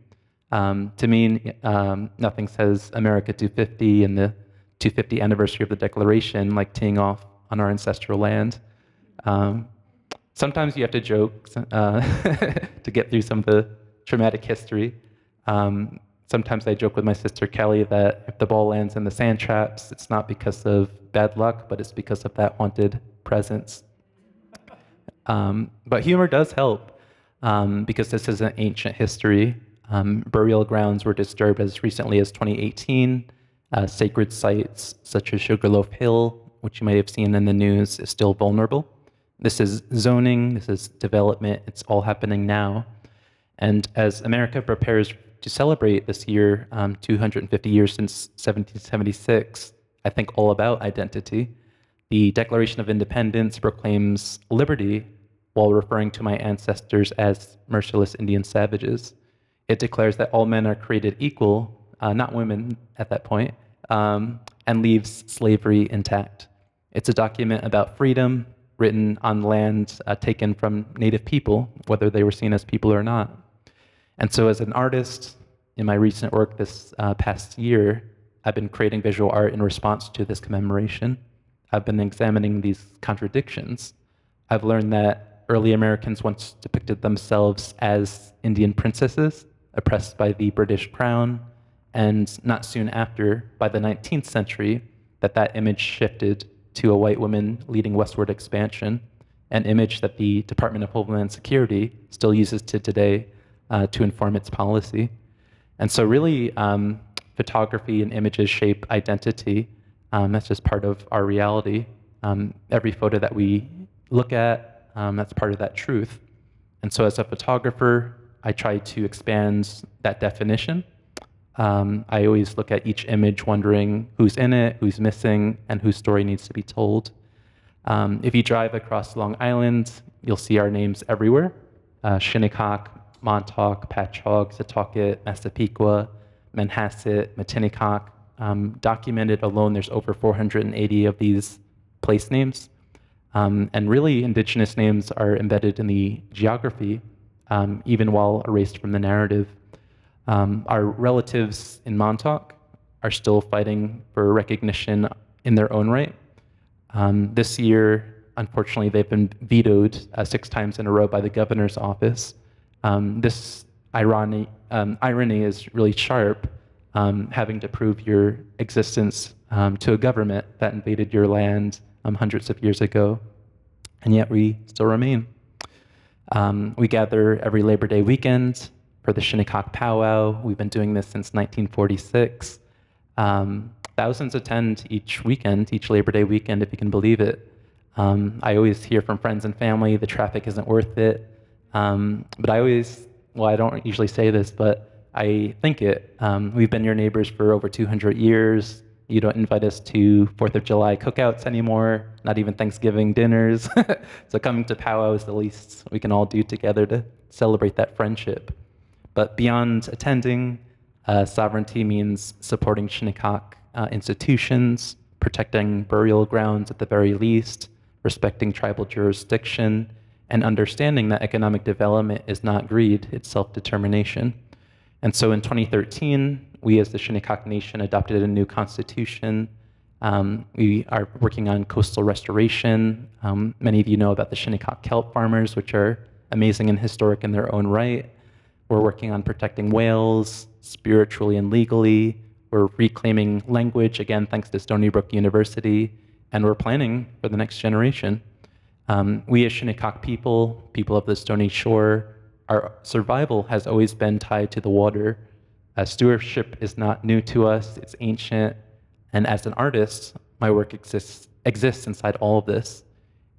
To me, nothing says America 250 and the 250 anniversary of the Declaration like teeing off on our ancestral land. Sometimes you have to joke to get through some of the traumatic history. Sometimes I joke with my sister Kelly that if the ball lands in the sand traps, it's not because of bad luck, but it's because of that haunted presence. But humor does help because this is an ancient history. Burial grounds were disturbed as recently as 2018. Sacred sites such as Sugarloaf Hill, which you may have seen in the news, is still vulnerable. This is zoning, this is development, it's all happening now. And as America prepares to celebrate this year, 250 years since 1776, I think all about identity. The Declaration of Independence proclaims liberty while referring to my ancestors as merciless Indian savages. It declares that all men are created equal, not women at that point, and leaves slavery intact. It's a document about freedom, written on land taken from Native people, whether they were seen as people or not. And so as an artist, in my recent work this past year, I've been creating visual art in response to this commemoration. I've been examining these contradictions. I've learned that early Americans once depicted themselves as Indian princesses, oppressed by the British crown, and not soon after, by the 19th century, that image shifted to a white woman leading westward expansion, an image that the Department of Homeland Security still uses to today to inform its policy. And so really, photography and images shape identity. That's just part of our reality. Every photo that we look at, that's part of that truth. And so as a photographer, I try to expand that definition. I always look at each image wondering who's in it, who's missing, and whose story needs to be told. If you drive across Long Island, you'll see our names everywhere. Shinnecock, Montauk, Patchogue, Setauket, Massapequa, Manhasset, Matinecock. Documented alone, there's over 480 of these place names. And really, indigenous names are embedded in the geography, even while erased from the narrative. Our relatives in Montauk are still fighting for recognition in their own right. This year, unfortunately, they've been vetoed 6 times in a row by the governor's office. This irony is really sharp, having to prove your existence to a government that invaded your land hundreds of years ago, and yet we still remain. We gather every Labor Day weekend for the Shinnecock Powwow. We've been doing this since 1946. Thousands attend each weekend, each Labor Day weekend, if you can believe it. I always hear from friends and family the traffic isn't worth it. But I don't usually say this, but I think it. We've been your neighbors for over 200 years. You don't invite us to 4th of July cookouts anymore, not even Thanksgiving dinners. So coming to powwow is the least we can all do together to celebrate that friendship. But beyond attending, sovereignty means supporting Shinnecock institutions, protecting burial grounds at the very least, respecting tribal jurisdiction, and understanding that economic development is not greed, it's self-determination. And so in 2013, we as the Shinnecock Nation adopted a new constitution. We are working on coastal restoration. Many of you know about the Shinnecock kelp farmers, which are amazing and historic in their own right. We're working on protecting whales spiritually and legally. We're reclaiming language, again, thanks to Stony Brook University. And we're planning for the next generation. We as Shinnecock people of the Stony Shore, our survival has always been tied to the water. Stewardship is not new to us, it's ancient. And as an artist, my work exists inside all of this.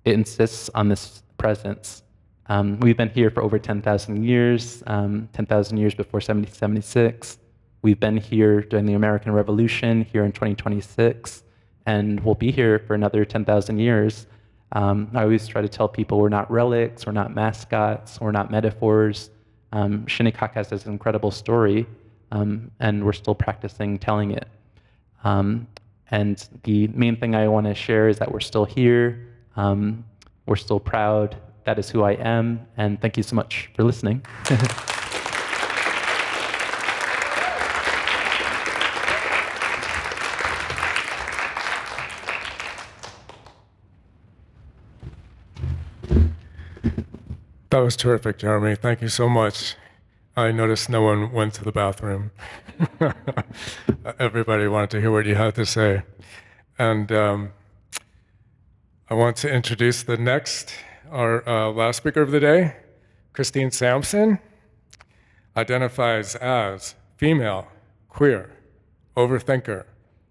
It insists on this presence. We've been here for over 10,000 years, 10,000 years before 1776. We've been here during the American Revolution, here in 2026, and we'll be here for another 10,000 years. I always try to tell people we're not relics, we're not mascots, we're not metaphors. Shinnecock has this incredible story, and we're still practicing telling it. And the main thing I want to share is that we're still here, we're still proud, that is who I am, and thank you so much for listening. That was terrific, Jeremy. Thank you so much. I noticed no one went to the bathroom. Everybody wanted to hear what you had to say. And I want to introduce our last speaker of the day, Christine Sampson. Identifies as female, queer, overthinker,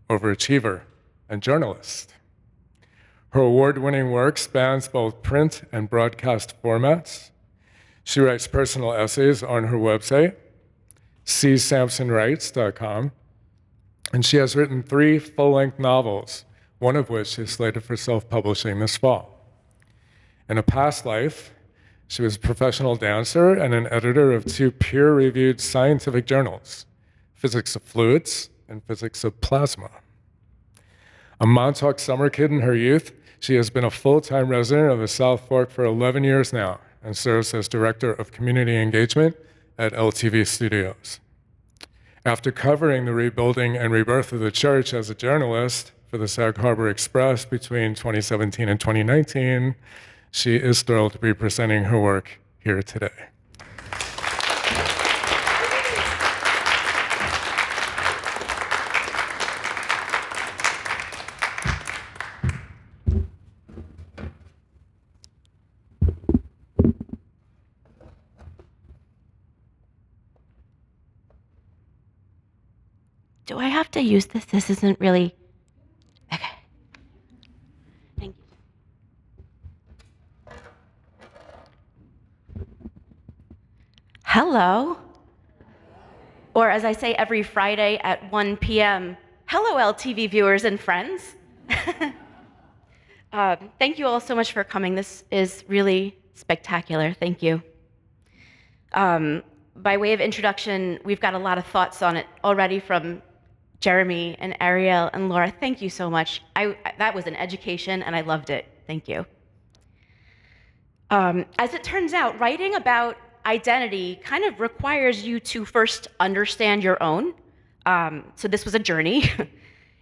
overachiever, and journalist. Her award-winning work spans both print and broadcast formats. She writes personal essays on her website, csampsonwrites.com, and she has written 3 full-length novels, one of which is slated for self-publishing this fall. In a past life, she was a professional dancer and an editor of 2 peer-reviewed scientific journals, Physics of Fluids and Physics of Plasma. A Montauk summer kid in her youth, she has been a full-time resident of the South Fork for 11 years now and serves as Director of Community Engagement at LTV Studios. After covering the rebuilding and rebirth of the church as a journalist for the Sag Harbor Express between 2017 and 2019, she is thrilled to be presenting her work here today. Do I have to use this? This isn't really... Okay. Thank you. Hello. Or as I say every Friday at 1 p.m., hello, LTV viewers and friends. Thank you all so much for coming. This is really spectacular. Thank you. By way of introduction, we've got a lot of thoughts on it already from Jeremy and Ariel and Lora. Thank you so much. That was an education, and I loved it. Thank you. As it turns out, writing about identity kind of requires you to first understand your own. So this was a journey.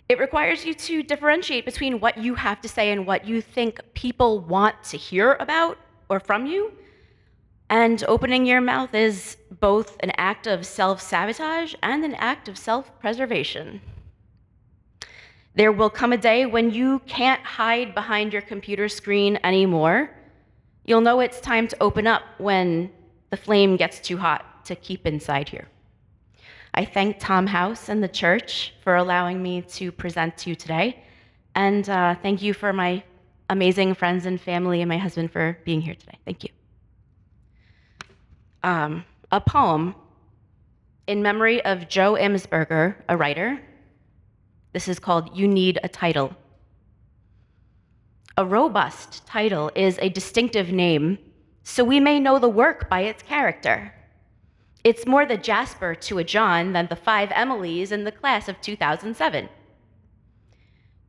It requires you to differentiate between what you have to say and what you think people want to hear about or from you. And opening your mouth is both an act of self-sabotage and an act of self-preservation. There will come a day when you can't hide behind your computer screen anymore. You'll know it's time to open up when the flame gets too hot to keep inside here. I thank Tom House and the church for allowing me to present to you today. And thank you for my amazing friends and family and my husband for being here today. Thank you. A poem in memory of Joe Imsberger, a writer. This is called You Need a Title. A robust title is a distinctive name, so we may know the work by its character. It's more the Jasper to a John than the 5 Emilys in the class of 2007.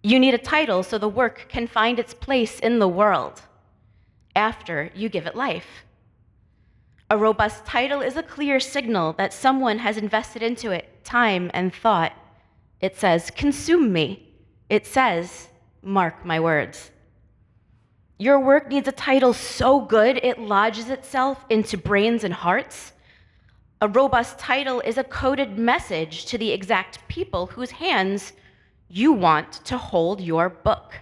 You need a title so the work can find its place in the world. after you give it life. A robust title is a clear signal that someone has invested into it time and thought. It says, consume me. It says, mark my words. Your work needs a title so good it lodges itself into brains and hearts. A robust title is a coded message to the exact people whose hands you want to hold your book,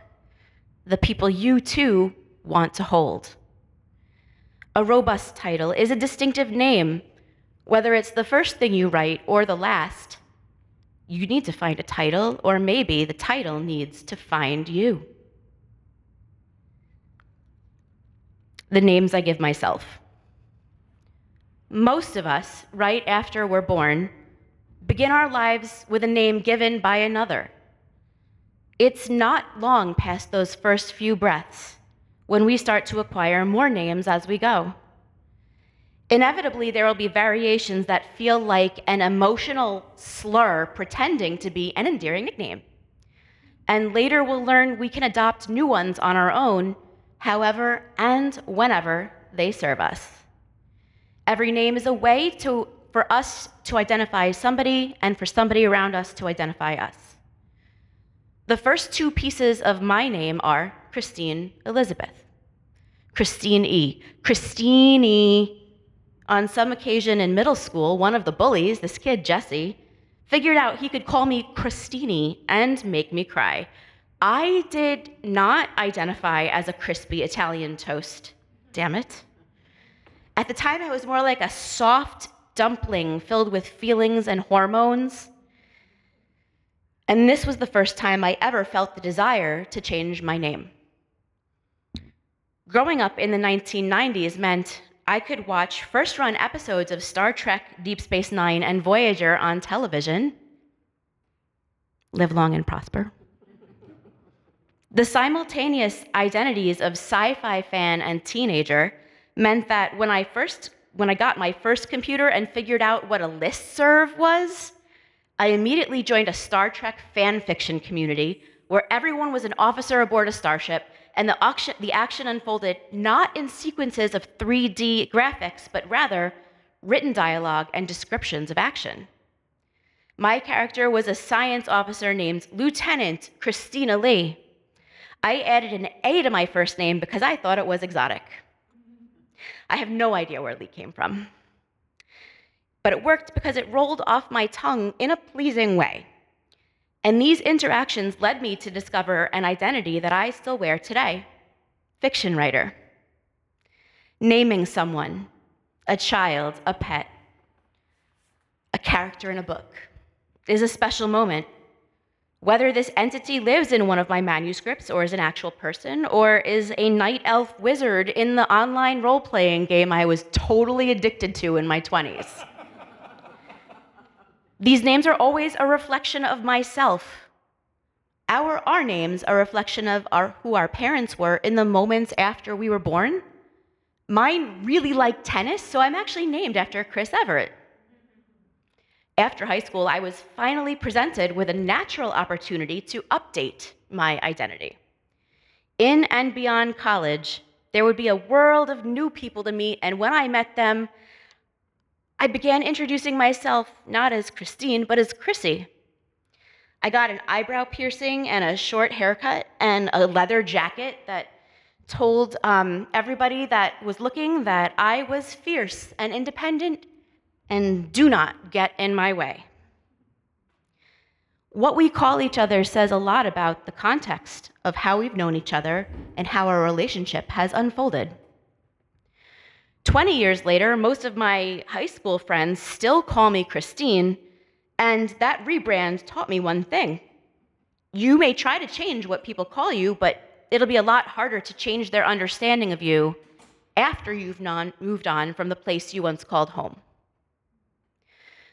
the people you too want to hold. A robust title is a distinctive name, whether it's the first thing you write or the last. You need to find a title, or maybe the title needs to find you. The names I give myself. Most of us, right after we're born, begin our lives with a name given by another. It's not long past those first few breaths when we start to acquire more names as we go. Inevitably, there will be variations that feel like an emotional slur pretending to be an endearing nickname. And later we'll learn we can adopt new ones on our own, however and whenever they serve us. Every name is a way for us to identify somebody and for somebody around us to identify us. The first two pieces of my name are Christine Elizabeth. Christine E. Christine E. On some occasion in middle school, one of the bullies, this kid Jesse, figured out he could call me Christini and make me cry. I did not identify as a crispy Italian toast, damn it. At the time, I was more like a soft dumpling filled with feelings and hormones. And this was the first time I ever felt the desire to change my name. Growing up in the 1990s meant I could watch first-run episodes of Star Trek, Deep Space Nine, and Voyager on television. Live long and prosper. The simultaneous identities of sci-fi fan and teenager meant that when I got my first computer and figured out what a listserv was, I immediately joined a Star Trek fan fiction community where everyone was an officer aboard a starship, and the action unfolded not in sequences of 3D graphics, but rather written dialogue and descriptions of action. My character was a science officer named Lieutenant Christina Lee. I added an A to my first name because I thought it was exotic. I have no idea where Lee came from. But it worked because it rolled off my tongue in a pleasing way. And these interactions led me to discover an identity that I still wear today: fiction writer. Naming someone, a child, a pet, a character in a book, is a special moment. Whether this entity lives in one of my manuscripts or is an actual person, or is a night elf wizard in the online role-playing game I was totally addicted to in my 20s. These names are always a reflection of myself. Our names are a reflection of who our parents were in the moments after we were born. Mine really liked tennis, so I'm actually named after Chris Everett. After high school, I was finally presented with a natural opportunity to update my identity. In and beyond college, there would be a world of new people to meet, and when I met them, I began introducing myself not as Christine, but as Chrissy. I got an eyebrow piercing and a short haircut and a leather jacket that told everybody that was looking that I was fierce and independent and do not get in my way. What we call each other says a lot about the context of how we've known each other and how our relationship has unfolded. 20 years later, most of my high school friends still call me Christine, and that rebrand taught me one thing. You may try to change what people call you, but it'll be a lot harder to change their understanding of you after you've moved on from the place you once called home.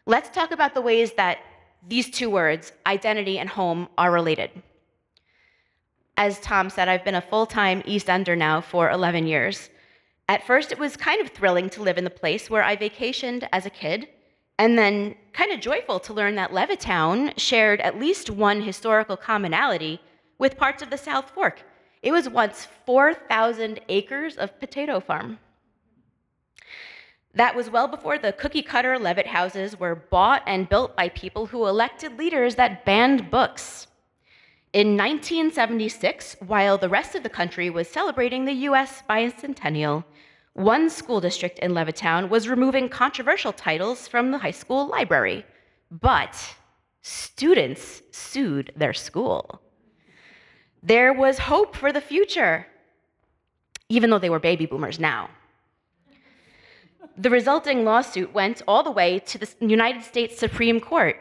Let's talk about the ways that these two words, identity and home, are related. As Tom said, I've been a full-time East Ender now for 11 years. At first, it was kind of thrilling to live in the place where I vacationed as a kid, and then kind of joyful to learn that Levittown shared at least one historical commonality with parts of the South Fork, It was once 4,000 acres of potato farm. That was well before the cookie-cutter Levitt houses were bought and built by people who elected leaders that banned books. In 1976, while the rest of the country was celebrating the US bicentennial, one school district in Levittown was removing controversial titles from the high school library, but students sued their school. There was hope for the future, even though they were baby boomers now. The resulting lawsuit went all the way to the United States Supreme Court.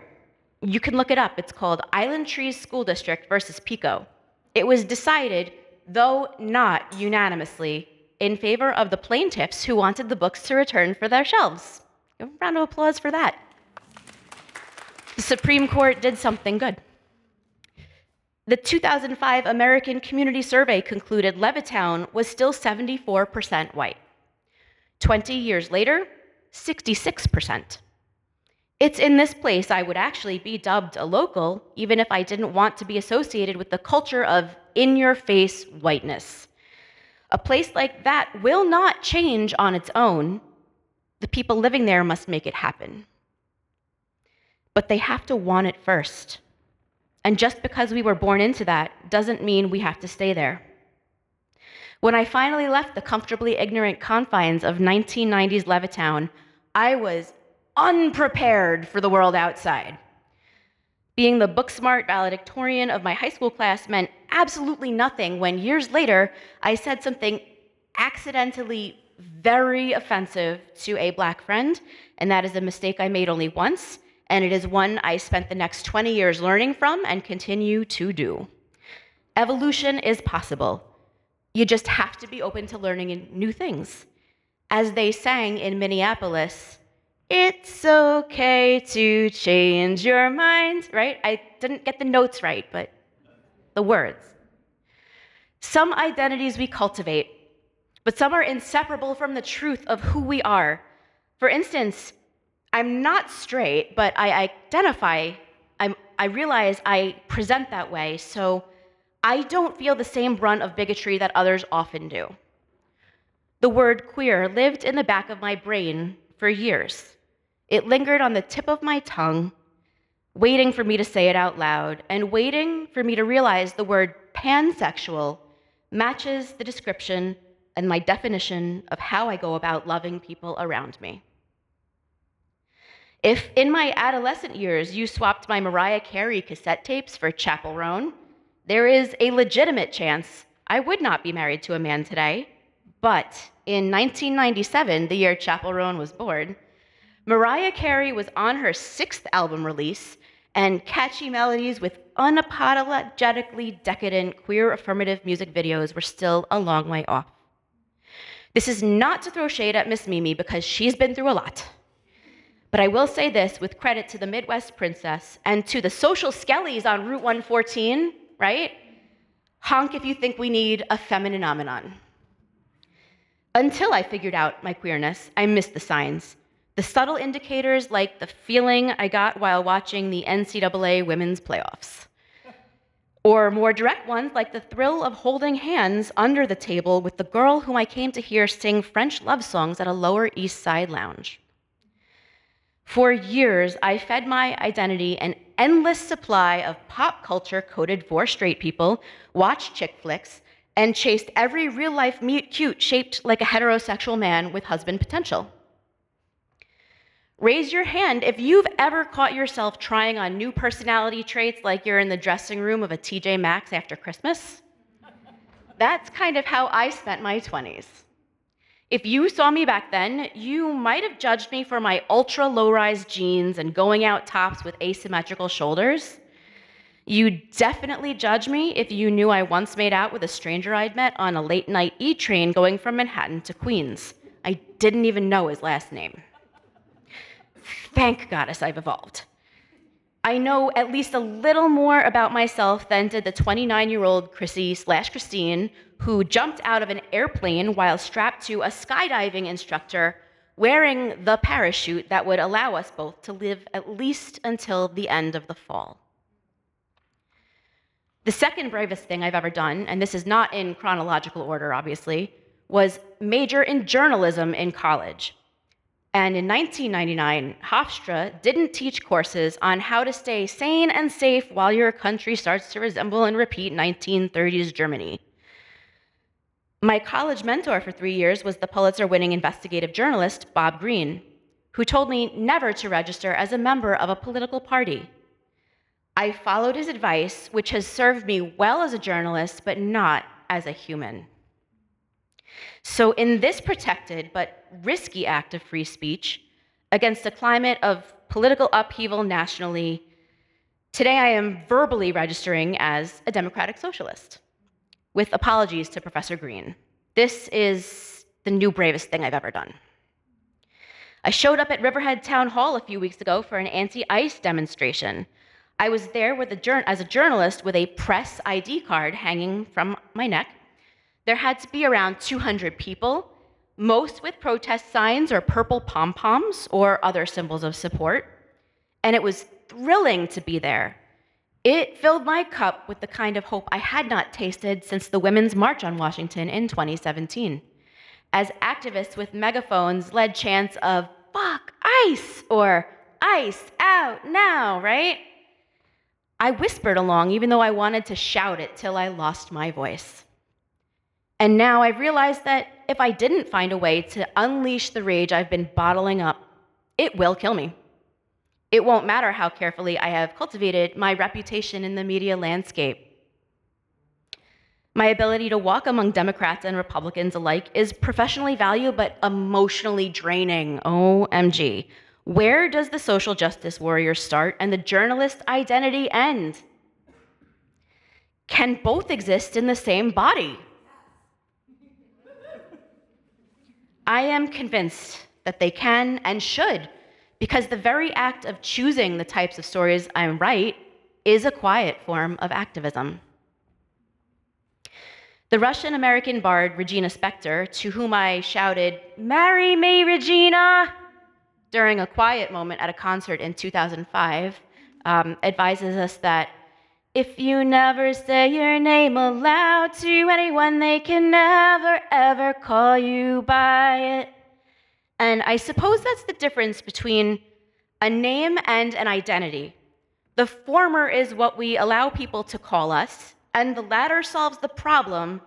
You can look it up. It's called Island Trees School District versus Pico. It was decided, though not unanimously, in favor of the plaintiffs who wanted the books to return for their shelves. Give a round of applause for that. The Supreme Court did something good. The 2005 American Community Survey concluded Levittown was still 74% white. 20 years later, 66%. It's in this place I would actually be dubbed a local, even if I didn't want to be associated with the culture of in-your-face whiteness. A place like that will not change on its own. The people living there must make it happen. But they have to want it first. And just because we were born into that doesn't mean we have to stay there. When I finally left the comfortably ignorant confines of 1990s Levittown, I was unprepared for the world outside. Being the book-smart valedictorian of my high school class meant absolutely nothing when years later I said something accidentally very offensive to a Black friend, and that is a mistake I made only once, and it is one I spent the next 20 years learning from and continue to do. Evolution is possible. You just have to be open to learning new things. As they sang in Minneapolis, it's okay to change your mind, right? I didn't get the notes right, but the words. Some identities we cultivate, but some are inseparable from the truth of who we are. For instance, I'm not straight, but I realize I present that way, so I don't feel the same brunt of bigotry that others often do. The word queer lived in the back of my brain for years. It lingered on the tip of my tongue, waiting for me to say it out loud, and waiting for me to realize the word pansexual matches the description and my definition of how I go about loving people around me. If in my adolescent years you swapped my Mariah Carey cassette tapes for Chappell Roan, there is a legitimate chance I would not be married to a man today. But in 1997, the year Chappell Roan was born, Mariah Carey was on her 6th album release, and catchy melodies with unapologetically decadent queer affirmative music videos were still a long way off. This is not to throw shade at Miss Mimi because she's been through a lot. But I will say this with credit to the Midwest Princess and to the social skellies on Route 114, right? Honk if you think we need a femininomenon. Until I figured out my queerness, I missed the signs. The subtle indicators like the feeling I got while watching the NCAA women's playoffs. Or more direct ones like the thrill of holding hands under the table with the girl whom I came to hear sing French love songs at a Lower East Side lounge. For years, I fed my identity an endless supply of pop culture coded for straight people, watched chick flicks, and chased every real-life meet-cute shaped like a heterosexual man with husband potential. Raise your hand if you've ever caught yourself trying on new personality traits like you're in the dressing room of a TJ Maxx after Christmas. That's kind of how I spent my 20s. If you saw me back then, you might have judged me for my ultra low-rise jeans and going out tops with asymmetrical shoulders. You'd definitely judge me if you knew I once made out with a stranger I'd met on a late-night E-train going from Manhattan to Queens. I didn't even know his last name. Thank goddess I've evolved. I know at least a little more about myself than did the 29-year-old Chrissy/Christine who jumped out of an airplane while strapped to a skydiving instructor wearing the parachute that would allow us both to live at least until the end of the fall. The second bravest thing I've ever done, and this is not in chronological order, obviously, was major in journalism in college. And in 1999, Hofstra didn't teach courses on how to stay sane and safe while your country starts to resemble and repeat 1930s Germany. My college mentor for 3 years was the Pulitzer-winning investigative journalist Bob Greene, who told me never to register as a member of a political party. I followed his advice, which has served me well as a journalist, but not as a human. So in this protected but risky act of free speech against a climate of political upheaval nationally, today I am verbally registering as a democratic socialist, with apologies to Professor Greene. This is the new bravest thing I've ever done. I showed up at Riverhead Town Hall a few weeks ago for an anti-ICE demonstration. I was there as a journalist with a press ID card hanging from my neck. There had to be around 200 people, most with protest signs or purple pom-poms or other symbols of support. And it was thrilling to be there. It filled my cup with the kind of hope I had not tasted since the Women's March on Washington in 2017, as activists with megaphones led chants of "fuck ICE" or "ICE out now," right? I whispered along even though I wanted to shout it till I lost my voice. And now I've realized that if I didn't find a way to unleash the rage I've been bottling up, it will kill me. It won't matter how carefully I have cultivated my reputation in the media landscape. My ability to walk among Democrats and Republicans alike is professionally valuable but emotionally draining. OMG. Where does the social justice warrior start and the journalist identity end? Can both exist in the same body? I am convinced that they can and should, because the very act of choosing the types of stories I write is a quiet form of activism. The Russian-American bard Regina Spektor, to whom I shouted, "Marry me, Regina," during a quiet moment at a concert in 2005, advises us that if you never say your name aloud to anyone, they can never, ever call you by it. And I suppose that's the difference between a name and an identity. The former is what we allow people to call us, and the latter solves the problem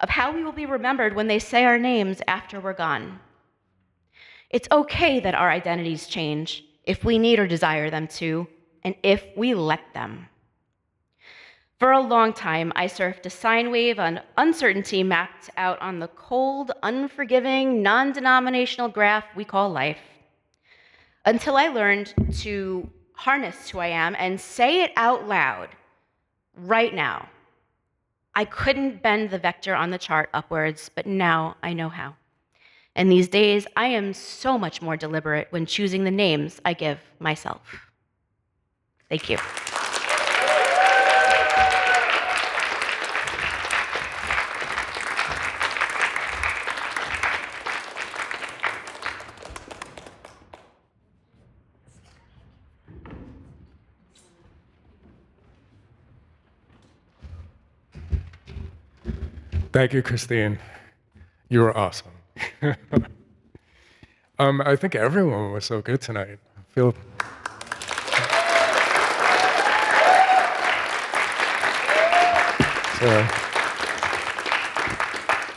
of how we will be remembered when they say our names after we're gone. It's okay that our identities change if we need or desire them to, and if we let them. For a long time, I surfed a sine wave on uncertainty mapped out on the cold, unforgiving, non-denominational graph we call life, until I learned to harness who I am and say it out loud right now. I couldn't bend the vector on the chart upwards, but now I know how. And these days, I am so much more deliberate when choosing the names I give myself. Thank you. Thank you, Christine. You were awesome. I think everyone was so good tonight. I feel. So,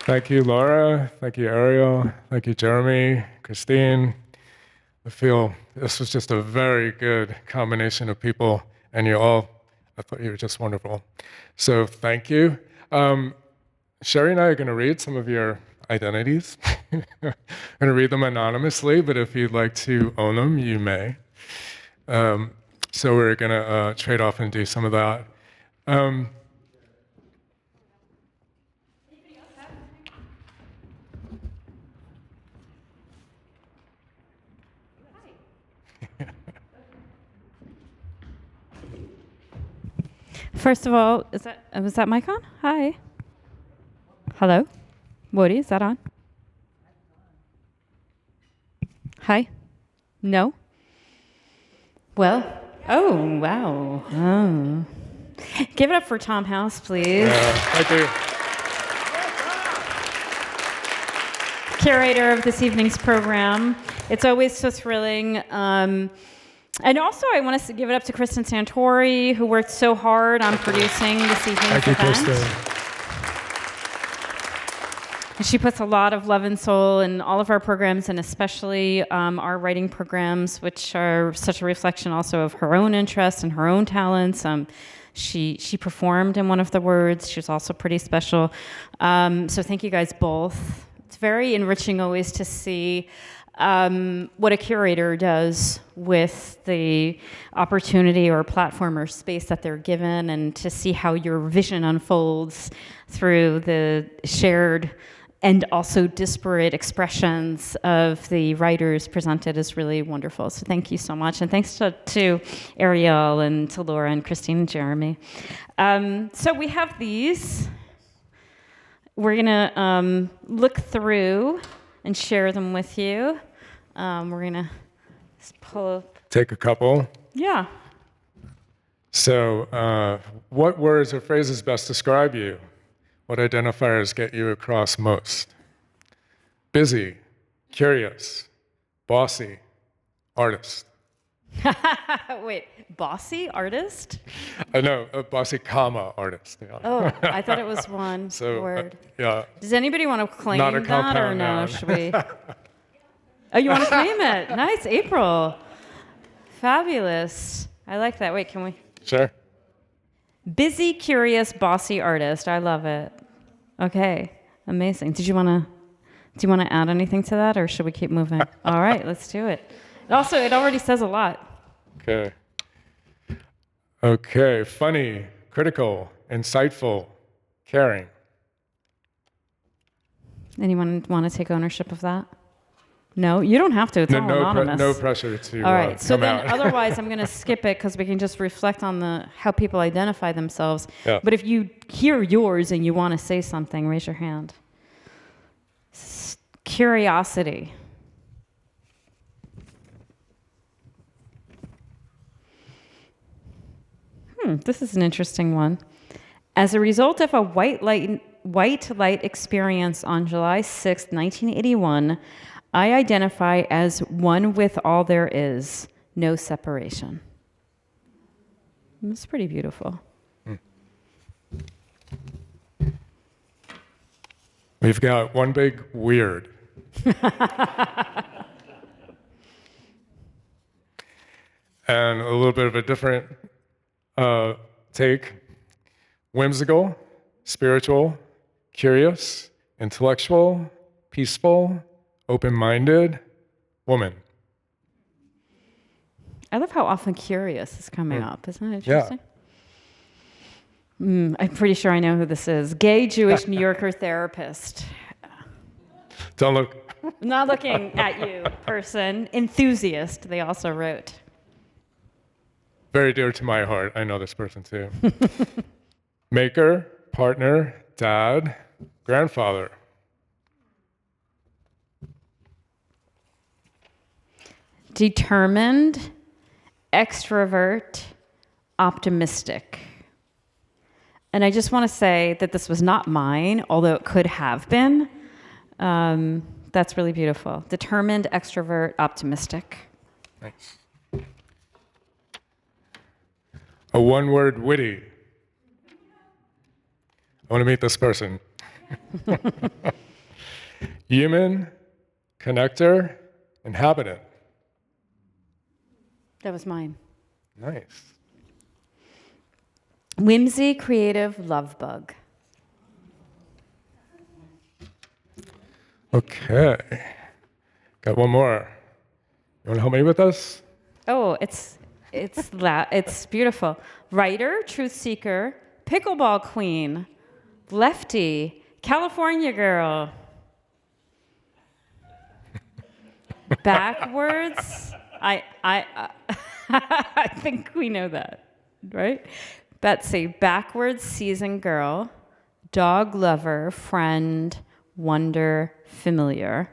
thank you, Laura. Thank you, Ariel. Thank you, Jeremy, Christine. I feel this was just a very good combination of people, and I thought you were just wonderful. So thank you. Sherry and I are going to read some of your identities. I'm going to read them anonymously, but if you'd like to own them, you may. So we're going to trade off and do some of that. First of all, was that mic on? Hi. Hello? Woody, is that on? Hi? No? Well, oh, wow. Oh. Give it up for Tom House, please. Thank you. Curator of this evening's program. It's always so thrilling. And also, I want to give it up to Kristen Santori, who worked so hard on producing this evening's Thank you, event. Kristen. And she puts a lot of love and soul in all of our programs, and especially our writing programs, which are such a reflection also of her own interests and her own talents. She performed in one of the words. She was also pretty special. So thank you guys both. It's very enriching always to see what a curator does with the opportunity or platform or space that they're given, and to see how your vision unfolds through the shared and also disparate expressions of the writers presented is really wonderful. So thank you so much. And thanks to Ariel and to Lora and Christine and Jeremy. So we have these. We're going to look through and share them with you. We're going to pull up. Take a couple. Yeah. So, what words or phrases best describe you? What identifiers get you across most? Busy, curious, bossy, artist. Wait, bossy artist? I know, bossy, comma, artist. Yeah. Oh, I thought it was one So, word. yeah. Does anybody want to claim Not a that or compound no? noun. Should we? Oh, you want to claim it? Nice, April. Fabulous. I like that. Wait, can we? Sure. Busy, curious, bossy artist. I love it. Okay, amazing. Do you want to add anything to that, or should we keep moving? All right, let's do it. Also, it already says a lot. Okay. Okay, funny, critical, insightful, caring. Anyone want to take ownership of that? No, you don't have to. It's all anonymous. No pressure to All right. So come then, out. otherwise, I'm going to skip it because we can just reflect on how people identify themselves. Yeah. But if you hear yours and you want to say something, raise your hand. Curiosity. This is an interesting one. As a result of a white light experience on July 6, 1981, I identify as one with all there is, no separation. It's pretty beautiful. We've got one big weird. And a little bit of a different take. Whimsical, spiritual, curious, intellectual, peaceful, open-minded, woman. I love how often curious is coming up. Isn't it interesting? Yeah. I'm pretty sure I know who this is. Gay Jewish New Yorker therapist. Don't look. Not looking at you, person. Enthusiast, they also wrote. Very dear to my heart. I know this person too. Maker, partner, dad, grandfather. Determined, extrovert, optimistic. And I just want to say that this was not mine, although it could have been. That's really beautiful. Determined, extrovert, optimistic. Nice. A one-word witty. I want to meet this person. Human, connector, inhabitant. That was mine. Nice. Whimsy, creative, love bug. Okay. Got one more. You want to help me with this? Oh, it's beautiful. Writer, truth seeker, pickleball queen, lefty, California girl. Backwards. I think we know that, right? Betsy, backwards seasoned girl, dog lover, friend, wonder, familiar.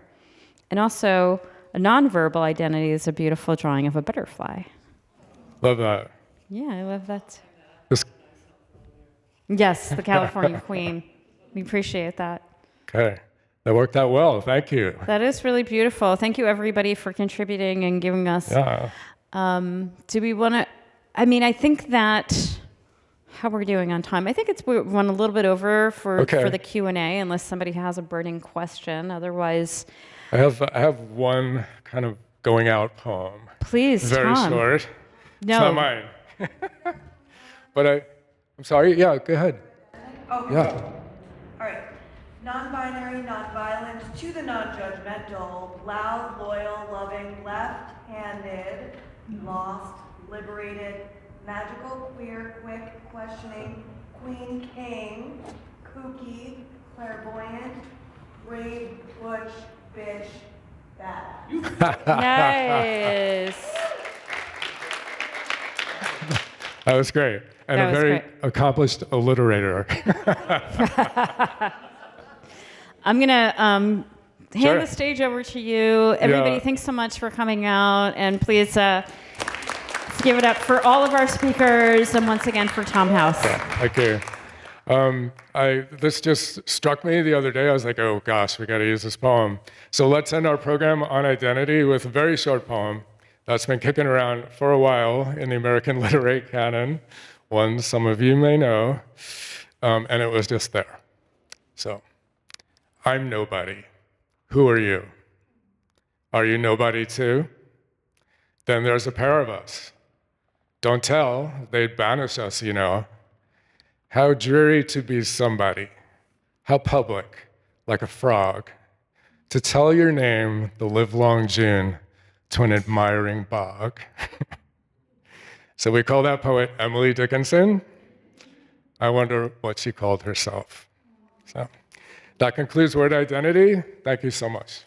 And also, a nonverbal identity is a beautiful drawing of a butterfly. Love that. Yeah, I love that. This Yes, the California Queen. We appreciate that. Okay. That worked out well. Thank you. That is really beautiful. Thank you, everybody, for contributing and giving us. Yeah. Do we want to? I mean, I think that. How are we doing on time? I think we run a little bit over for the Q&A, unless somebody has a burning question. Otherwise, I have one kind of going out poem. please, Very Tom. short. No. It's not mine. But I'm sorry. Yeah, go ahead. Okay. Yeah. All right. Non-binary, non-violent, to the non-judgmental, loud, loyal, loving, left-handed, lost, liberated, magical, queer, quick, questioning, queen, king, kooky, clairvoyant, brave, butch, bitch, bad. Nice. That was great. And That a was very great. accomplished alliterator. I'm going to hand Sure. the stage over to you. Everybody, Yeah. thanks so much for coming out. And please let's give it up for all of our speakers and once again for Tom House. Thank you. This just struck me the other day. I was like, oh gosh, we got to use this poem. So let's end our program on identity with a very short poem that's been kicking around for a while in the American literary canon, one some of you may know, and it was just there. So, I'm nobody. Who are you? Are you nobody too? Then there's a pair of us. Don't tell, they'd banish us, you know. How dreary to be somebody. How public, like a frog. To tell your name the livelong June to an admiring bog. So we call that poet Emily Dickinson. I wonder what she called herself. So that concludes Word Identity. Thank you so much.